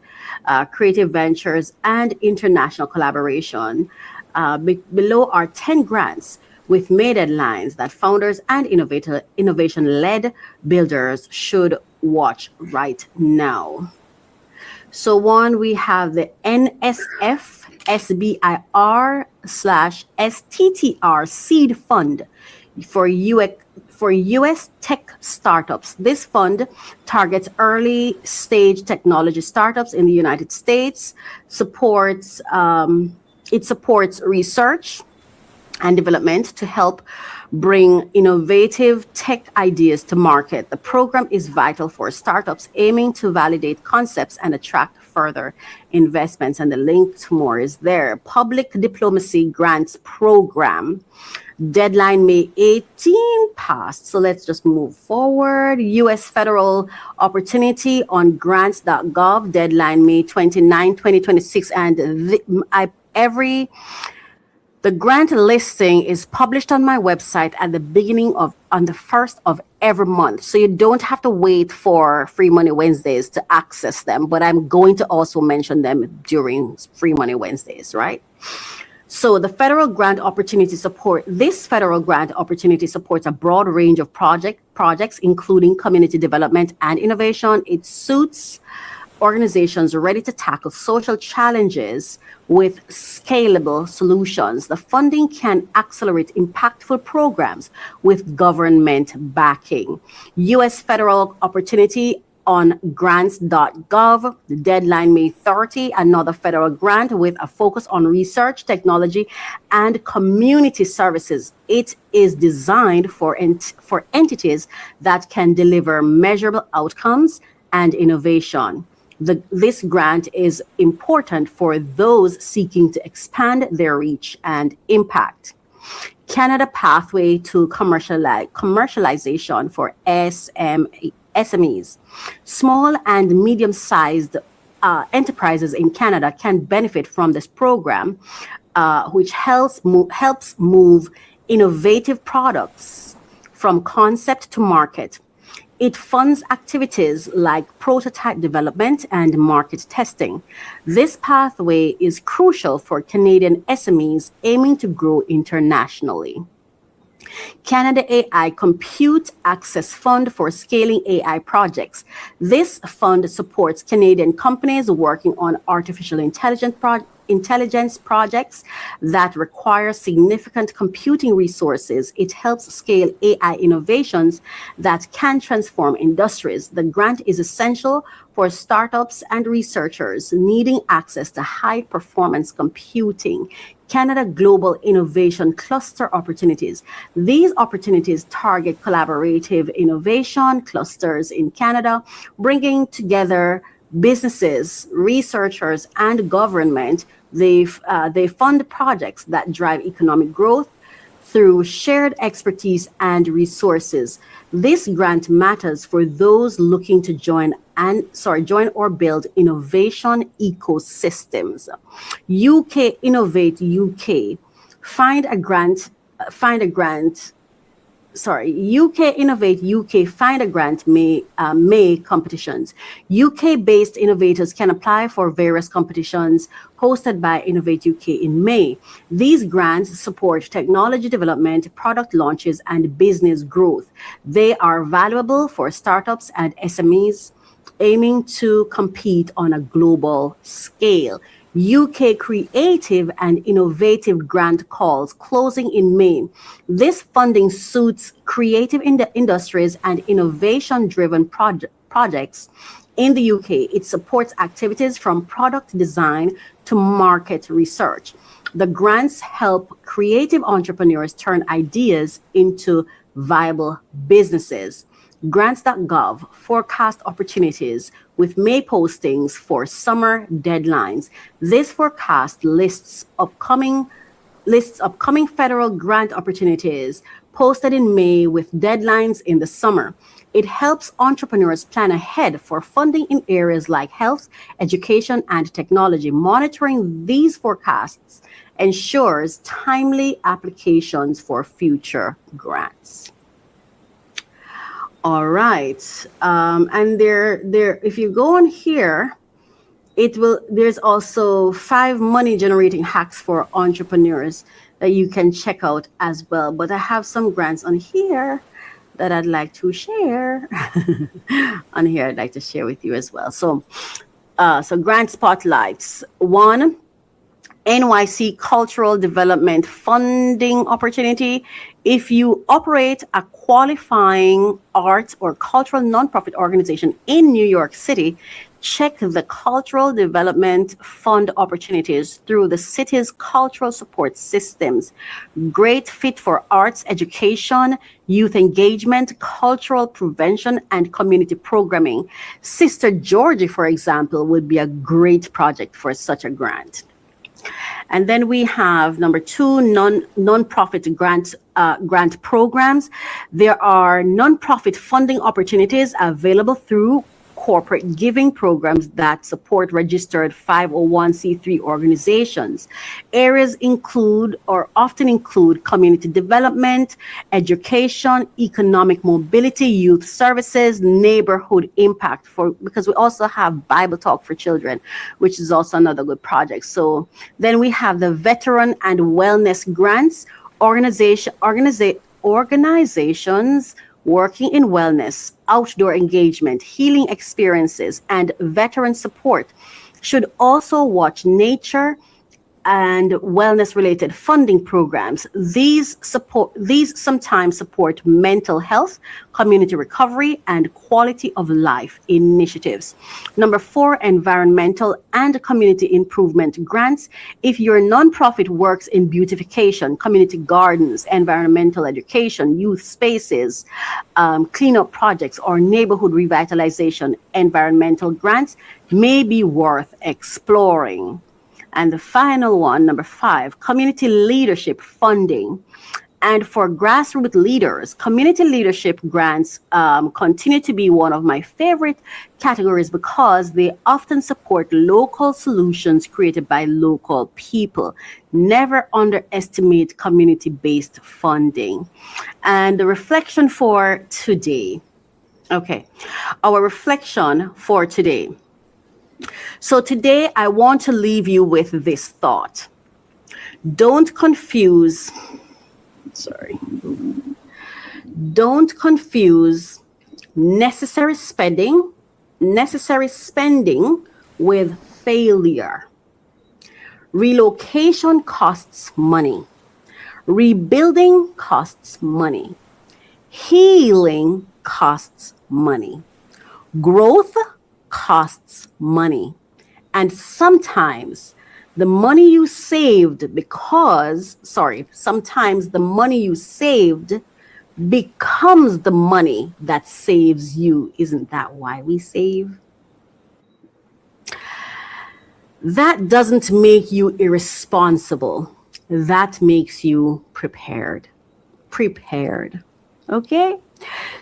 creative ventures, and international collaboration. Below are 10 grants with May deadlines that founders and innovation-led builders should watch right now. So one, we have the NSF SBIR/STTR Seed Fund for U.S. tech startups. This fund targets early stage technology startups in the United States, supports research, and development to help bring innovative tech ideas to market. The program is vital for startups aiming to validate concepts and attract further investments. And the link to more is there. Public Diplomacy Grants Program. Deadline May 18 passed. So let's just move forward. U.S. federal opportunity on grants.gov. Deadline May 29, 2026. And the grant listing is published on my website at the beginning of on the first of every month. So you don't have to wait for Free Money Wednesdays to access them, but I'm going to also mention them during Free Money Wednesdays, right? So this federal grant opportunity supports a broad range of projects, including community development and innovation. It suits organizations ready to tackle social challenges with scalable solutions. The funding can accelerate impactful programs with government backing. U.S. federal opportunity on grants.gov. The deadline May 30. Another federal grant with a focus on research, technology, and community services. It is designed for entities that can deliver measurable outcomes and innovation. This grant is important for those seeking to expand their reach and impact. Canada Pathway to Commercialization for SMEs. Small and medium-sized enterprises in Canada can benefit from this program, which helps move innovative products from concept to market. It funds activities like prototype development and market testing. This pathway is crucial for Canadian SMEs aiming to grow internationally. Canada AI Compute Access Fund for Scaling AI Projects. This fund supports Canadian companies working on artificial intelligence projects that require significant computing resources. It helps scale AI innovations that can transform industries. The grant is essential for startups and researchers needing access to high-performance computing. Canada Global Innovation Cluster Opportunities. These opportunities target collaborative innovation clusters in Canada, bringing together businesses, researchers, and government. They fund projects that drive economic growth through shared expertise and resources. This grant matters for those looking to join or build innovation ecosystems. UK Innovate UK. UK Innovate UK Find a Grant May competitions. UK-based innovators can apply for various competitions hosted by Innovate UK in May. These grants support technology development, product launches, and business growth. They are valuable for startups and SMEs aiming to compete on a global scale. UK Creative and Innovative Grant Calls closing in May. This funding suits creative industries and innovation-driven projects in the UK. It supports activities from product design to market research. The grants help creative entrepreneurs turn ideas into viable businesses. Grants.gov forecast opportunities with May postings for summer deadlines. This forecast lists upcoming federal grant opportunities posted in May with deadlines in the summer. It helps entrepreneurs plan ahead for funding in areas like health, education, and technology. Monitoring these forecasts ensures timely applications for future grants. All right, and if you go on here, there's also 5 money generating hacks for entrepreneurs that you can check out as well. But I have some grants on here that I'd like to share. On here, I'd like to share with you as well. So grant spotlights. 1, NYC Cultural Development Funding Opportunity. If you operate a qualifying arts or cultural nonprofit organization in New York City, check the cultural development fund opportunities through the city's cultural support systems. Great fit for arts education, youth engagement, cultural prevention, and community programming. Sister Georgie, for example, would be a great project for such a grant. And then we have number 2, non-profit grant programs. There are non-profit funding opportunities available through corporate giving programs that support registered 501c3 organizations. Areas include or often include community development, education, economic mobility, youth services, neighborhood impact, because we also have Bible Talk for Children, which is also another good project. So then we have the veteran and wellness grants, organizations working in wellness, outdoor engagement, healing experiences, and veteran support should also watch nature and wellness related funding programs. These sometimes support mental health, community recovery, and quality of life initiatives. Number 4, environmental and community improvement grants. If your nonprofit works in beautification, community gardens, environmental education, youth spaces, cleanup projects, or neighborhood revitalization, environmental grants may be worth exploring. And the final one, number 5, community leadership funding. And for grassroots leaders, community leadership grants continue to be one of my favorite categories because they often support local solutions created by local people. Never underestimate community-based funding. And the reflection for today. Okay, our reflection for today. So today I want to leave you with this thought. Don't confuse necessary spending with failure. Relocation costs money. Rebuilding costs money. Healing costs money. Growth costs money. And sometimes the money you saved sometimes the money you saved becomes the money that saves you. Isn't that why we save? That doesn't make you irresponsible. That makes you prepared. Okay?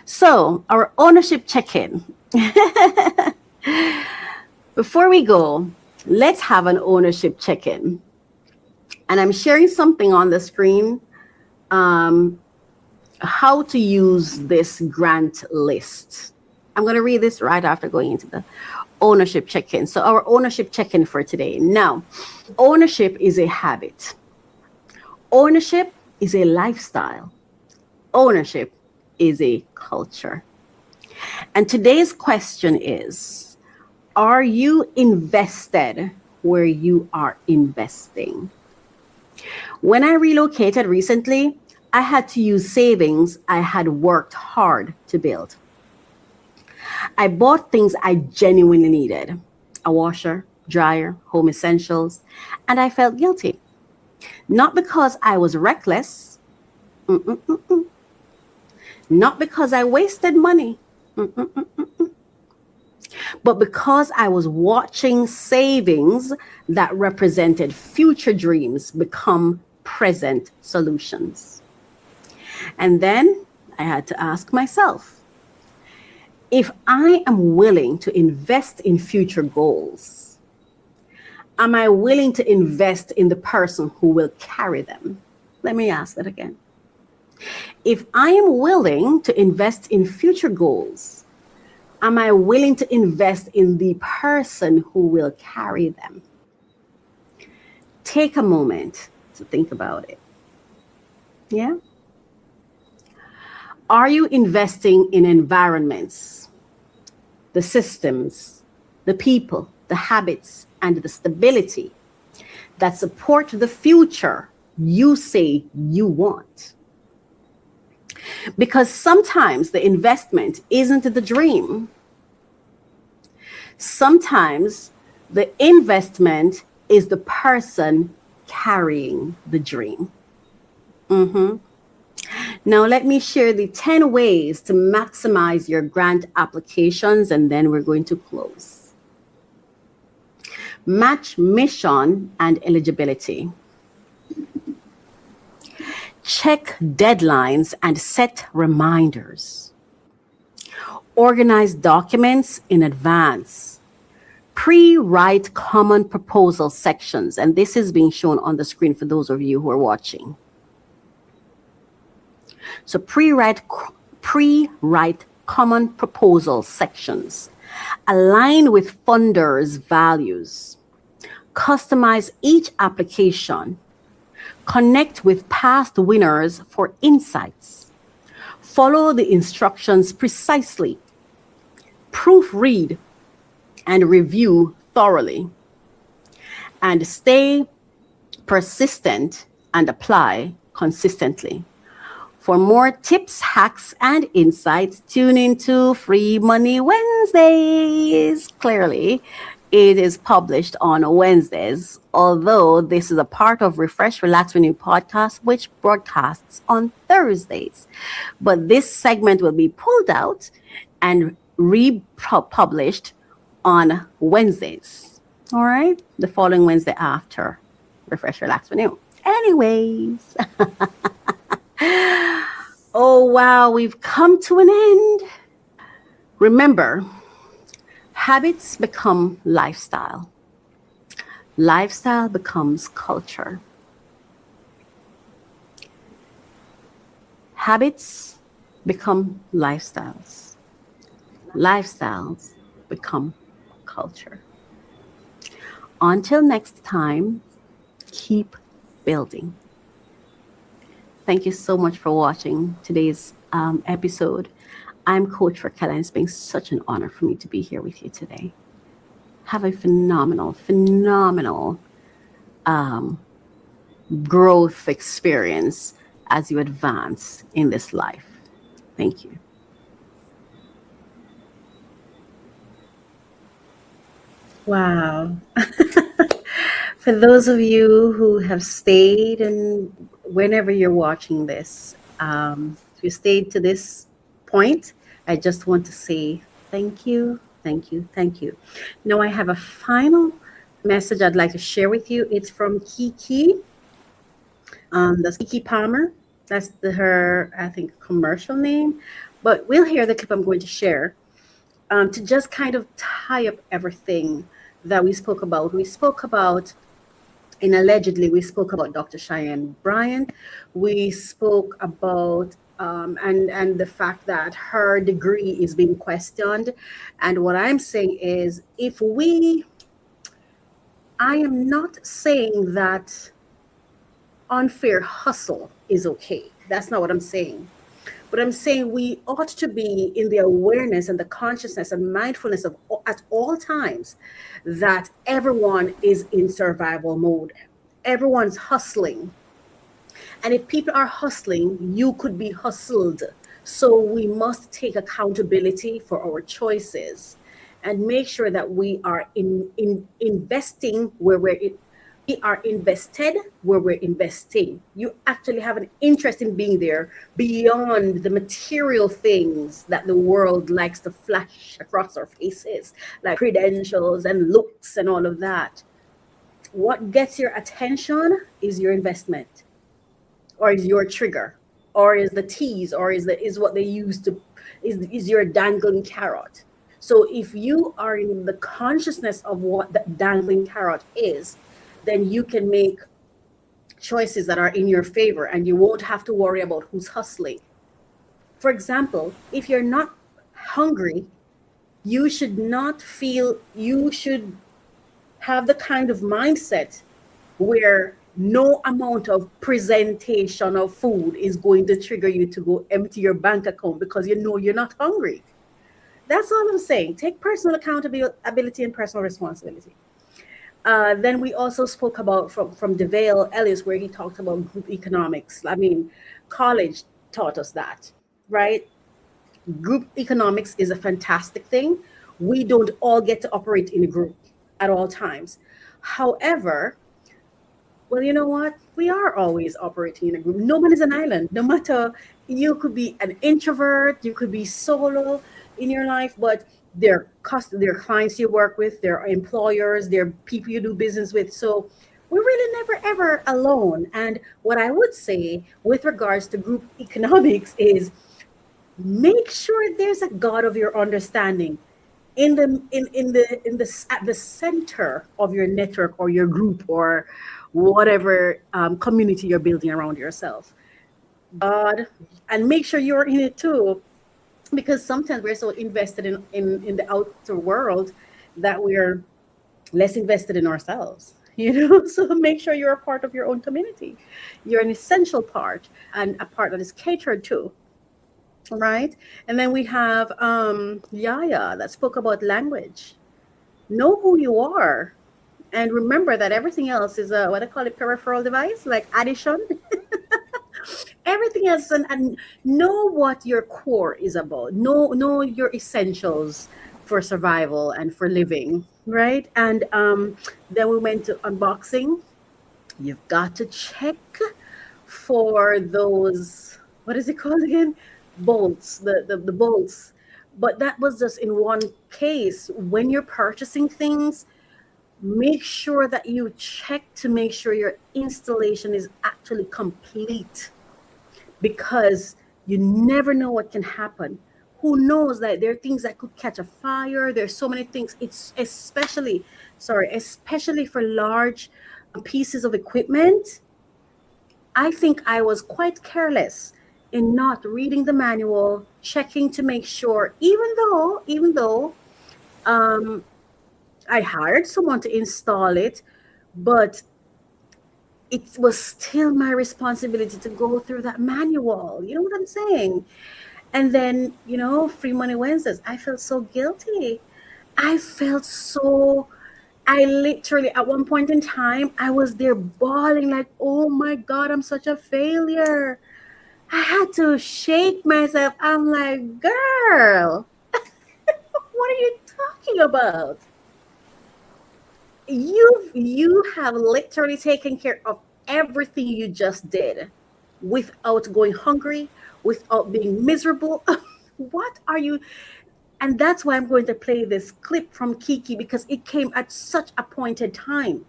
So, our ownership check-in. Before we go, let's have an ownership check-in. And I'm sharing something on the screen, how to use this grant list. I'm going to read this right after going into the ownership check-in. So our ownership check-in for today. Now, ownership is a habit. Ownership is a lifestyle. Ownership is a culture. And today's question is, are you invested where you are investing? When I relocated recently, I had to use savings I had worked hard to build. I bought things I genuinely needed, a washer, dryer, home essentials, and I felt guilty. Not because I was reckless, not because I wasted money, but because I was watching savings that represented future dreams become present solutions. And then I had to ask myself, if I am willing to invest in future goals, am I willing to invest in the person who will carry them? Let me ask that again. If I am willing to invest in future goals, am I willing to invest in the person who will carry them? Take a moment to think about it. Yeah? Are you investing in environments, the systems, the people, the habits, and the stability that support the future you say you want? Because sometimes the investment isn't the dream. Sometimes the investment is the person carrying the dream. Now, let me share the 10 ways to maximize your grant applications, and then we're going to close. Match mission and eligibility. Check deadlines and set reminders. Organize documents in advance. Pre-write common proposal sections, and this is being shown on the screen for those of you who are watching. So pre-write common proposal sections. Align with funders' values. Customize each application. Connect with past winners for insights. Follow the instructions precisely. Proofread and review thoroughly. And stay persistent and apply consistently. For more tips, hacks, and insights, tune into Free Money Wednesdays. Clearly, it is published on Wednesdays, although this is a part of Refresh, Relax, Renew podcast, which broadcasts on Thursdays. But this segment will be pulled out and republished on Wednesdays. All right? The following Wednesday after Refresh, Relax, Renew. Anyways. Oh, wow, we've come to an end. Remember, habits become lifestyle. Lifestyle becomes culture. Habits become lifestyles. Lifestyles become culture. Until next time, keep building. Thank you so much for watching today's episode. I'm Coach Racquel, and it's been such an honor for me to be here with you today. Have a phenomenal growth experience as you advance in this life. Thank you. Wow. For those of you who have stayed, and whenever you're watching this, if you stayed to this point, I just want to say thank you, thank you, thank you. Now I have a final message I'd like to share with you. It's from Kiki. That's Kiki Palmer. That's her, I think, commercial name. But we'll hear the clip I'm going to share to just kind of tie up everything that we spoke about. We spoke about, and allegedly, we spoke about Dr. Cheyenne Bryant. We spoke about and the fact that her degree is being questioned. And what I'm saying is, I am not saying that unfair hustle is okay. That's not what I'm saying. But I'm saying we ought to be in the awareness and the consciousness and mindfulness of at all times that everyone is in survival mode. Everyone's hustling. And if people are hustling, you could be hustled. So we must take accountability for our choices and make sure that we are investing where we are invested where we're investing. You actually have an interest in being there beyond the material things that the world likes to flash across our faces, like credentials and looks and all of that. What gets your attention is your investment, or is your trigger, or is the tease, or is what they use to is your dangling carrot. So if you are in the consciousness of what the dangling carrot is, then you can make choices that are in your favor, and you won't have to worry about who's hustling. For example, if you're not hungry, you should have the kind of mindset where no amount of presentation of food is going to trigger you to go empty your bank account because you know you're not hungry. That's all I'm saying. Take personal accountability and personal responsibility. Then we also spoke about from DeVale Ellis, where he talked about group economics. I mean, college taught us that, right? Group economics is a fantastic thing. We don't all get to operate in a group at all times. However, well, you know what? We are always operating in a group. No one is an island. No matter, you could be an introvert, you could be solo in your life, but their clients you work with, their employers, their people you do business with. So we're really never ever alone. And what I would say with regards to group economics is make sure there's a God of your understanding at the center of your network or your group or whatever community you're building around yourself. God, and make sure you're in it too, because sometimes we're so invested in the outer world that we're less invested in ourselves. So make sure you're a part of your own community. You're an essential part and a part that is catered to. Right. And then we have Yaya that spoke about language. Know who you are. And remember that everything else is a what I call it peripheral device, like addition. Everything else and know what your core is about. Know your essentials for survival and for living. Right. And then we went to unboxing. You've got to check for those, what is it called again? Bolts, the bolts. But that was just in one case. When you're purchasing things, make sure that you check to make sure your installation is actually complete, because you never know what can happen. Who knows that there are things that could catch a fire. There's so many things. It's especially for large pieces of equipment. I think I was quite careless in not reading the manual, checking to make sure, even though I hired someone to install it, but it was still my responsibility to go through that manual. You know what I'm saying? And then, Free Money Wednesdays, I felt so guilty. I felt so, I literally, at one point in time, I was there bawling like, oh my God, I'm such a failure. I had to shake myself. I'm like, girl, what are you talking about? You have literally taken care of everything you just did without going hungry, without being miserable. What are you? And that's why I'm going to play this clip from Kiki, because it came at such a pointed time.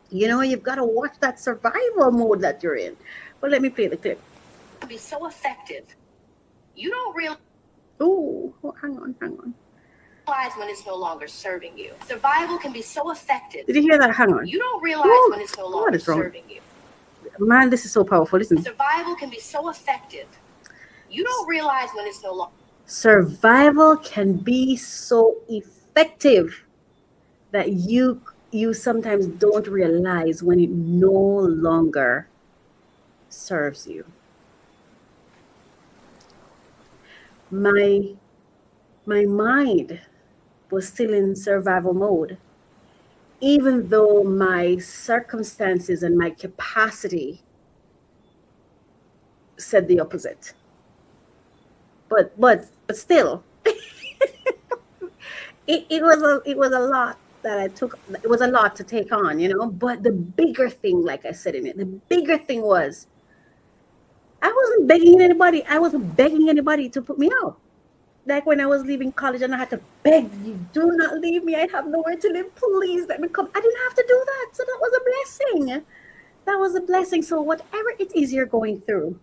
You've got to watch that survival mode that you're in. But let me play the clip. Be so effective. You don't realize Hang on. when it's no longer serving you. Survival can be so effective. Did you hear that? Hang on. You don't realize when it's no longer serving you. Man, this is so powerful. Listen. Survival can be so effective. You don't realize when it's no longer. Survival can be so effective that you sometimes don't realize when it no longer serves you. My mind was still in survival mode, even though my circumstances and my capacity said the opposite. But still, it was a lot that I took. It was a lot to take on, But the bigger thing, like I said in it, the bigger thing was, I wasn't begging anybody. I wasn't begging anybody to put me out. Like when I was leaving college and I had to beg you, do not leave me. I have nowhere to live. Please let me come. I didn't have to do that. So that was a blessing. That was a blessing. So whatever it is you're going through,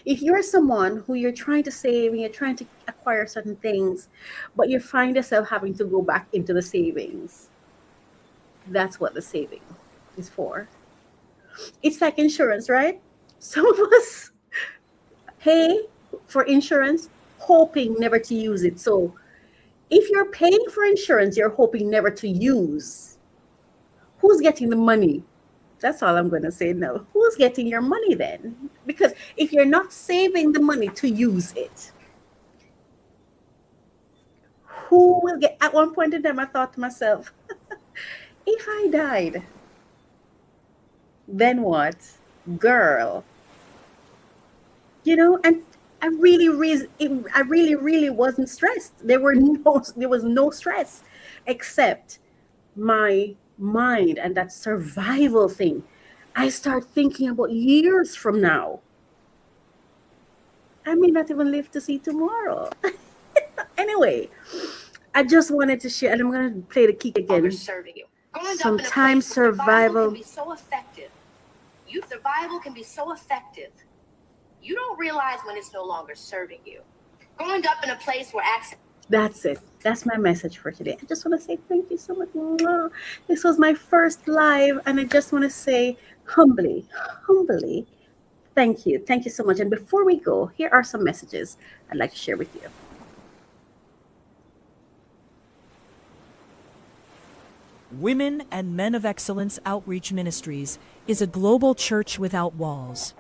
if you're someone who you're trying to save and you're trying to acquire certain things, but you find yourself having to go back into the savings, that's what the saving is for. It's like insurance, right? Some of us pay for insurance hoping never to use it. So if you're paying for insurance you're hoping never to use, who's getting the money? That's all I'm going to say now. Who's getting your money then? Because if you're not saving the money to use it, who will get? At one point in time, I thought to myself, if I died, then what? Girl. And I really wasn't stressed. There was no stress except my mind and that survival thing. I start thinking about years from now. I may not even live to see tomorrow. Anyway, I just wanted to share, and I'm going to play the kick again. Serving you. Growing up in a Sometimes place where survival. can be so effective. Survival can be so effective. You don't realize when it's no longer serving you. Growing up in a place where access. That's it. That's my message for today. I just want to say thank you so much. Mwah. This was my first live, and I just want to say humbly, thank you. Thank you so much. And before we go, here are some messages I'd like to share with you. Women and Men of Excellence Outreach Ministries is a global church without walls.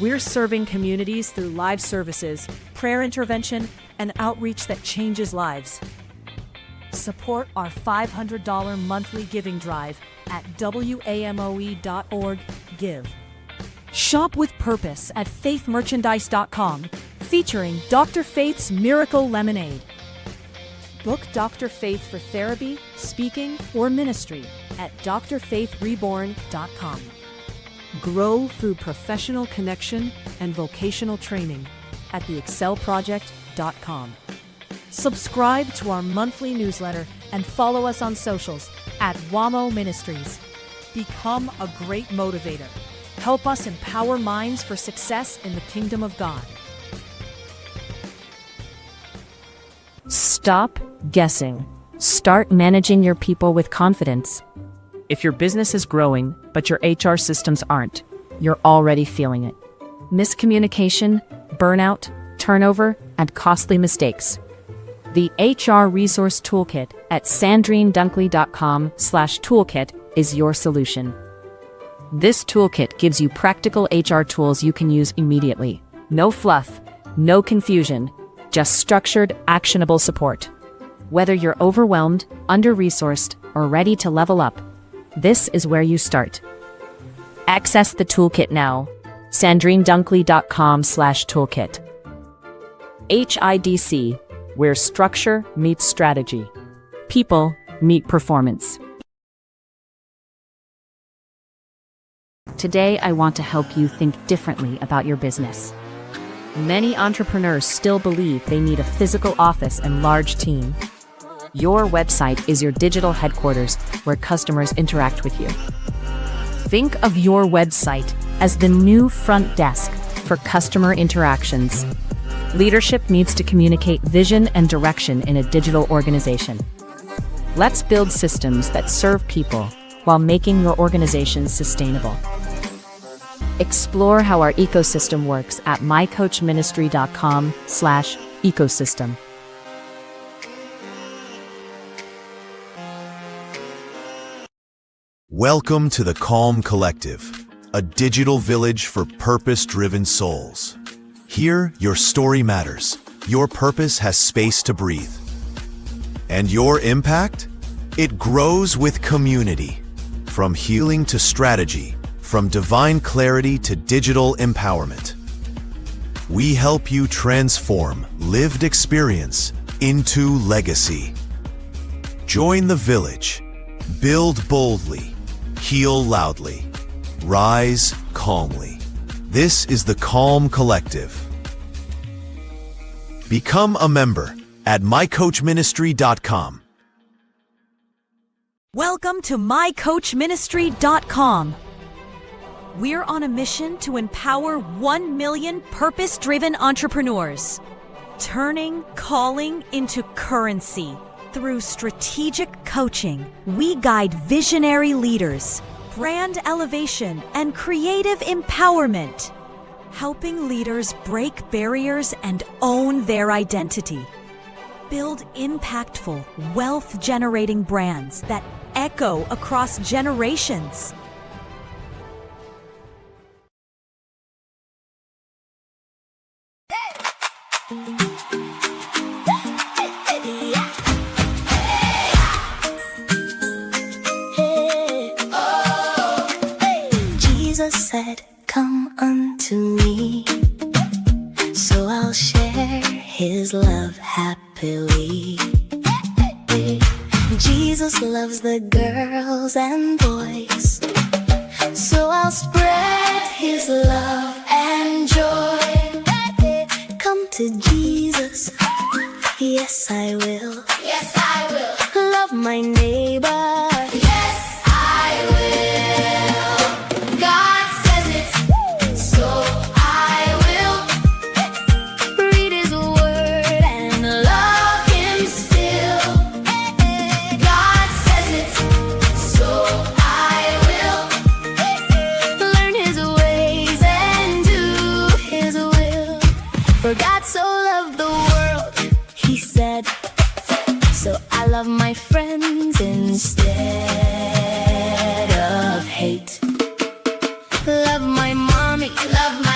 We're serving communities through live services, prayer intervention, and outreach that changes lives. Support our $500 monthly giving drive at WAMOE.org/give. Shop with purpose at faithmerchandise.com, featuring Dr. Faith's Miracle Lemonade. Book Dr. Faith for therapy, speaking, or ministry at drfaithreborn.com. Grow through professional connection and vocational training at theexcelproject.com. Subscribe to our monthly newsletter and follow us on socials at WAMO Ministries. Become a great motivator. Help us empower minds for success in the kingdom of God. Stop guessing. Start managing your people with confidence. If your business is growing, but your HR systems aren't, you're already feeling it. Miscommunication, burnout, turnover, and costly mistakes. The HR Resource Toolkit at sandrinedunkley.com/toolkit is your solution. This toolkit gives you practical HR tools you can use immediately. No fluff, no confusion, just structured, actionable support. Whether you're overwhelmed, under-resourced, or ready to level up, this is where you start. Access the toolkit now. sandrinedunkley.com/toolkit. HIDC, where structure meets strategy. People meet performance. Today, I want to help you think differently about your business. Many entrepreneurs still believe they need a physical office and large team. Your website is your digital headquarters where customers interact with you. Think of your website as the new front desk for customer interactions. Leadership needs to communicate vision and direction in a digital organization. Let's build systems that serve people while making your organization sustainable. Explore how our ecosystem works at mycoachministry.com/ecosystem. Welcome to the Calm Collective, a digital village for purpose-driven souls. Here, your story matters, your purpose has space to breathe. And your impact? It grows with community. From healing to strategy, from divine clarity to digital empowerment. We help you transform lived experience into legacy. Join the village. Build boldly. Heal loudly. Rise calmly. This is the Calm Collective. Become a member at mycoachministry.com. Welcome to mycoachministry.com. We're on a mission to empower 1 million purpose-driven entrepreneurs, turning calling into currency. Through strategic coaching, we guide visionary leaders, brand elevation, and creative empowerment, helping leaders break barriers and own their identity. Build impactful, wealth-generating brands that echo across generations. Jesus said, "Come unto me, Jesus loves the girls and boys, so I'll spread his love and joy. Come to Jesus, yes I will. Yes I will. Love my neighbor, yes I will. God says it, so I will. Read his word and love him still. God says it, so I will. Learn his ways and do his will. For God so loved the world, he said, so I love my friends instead of hate. Love my mommy, love my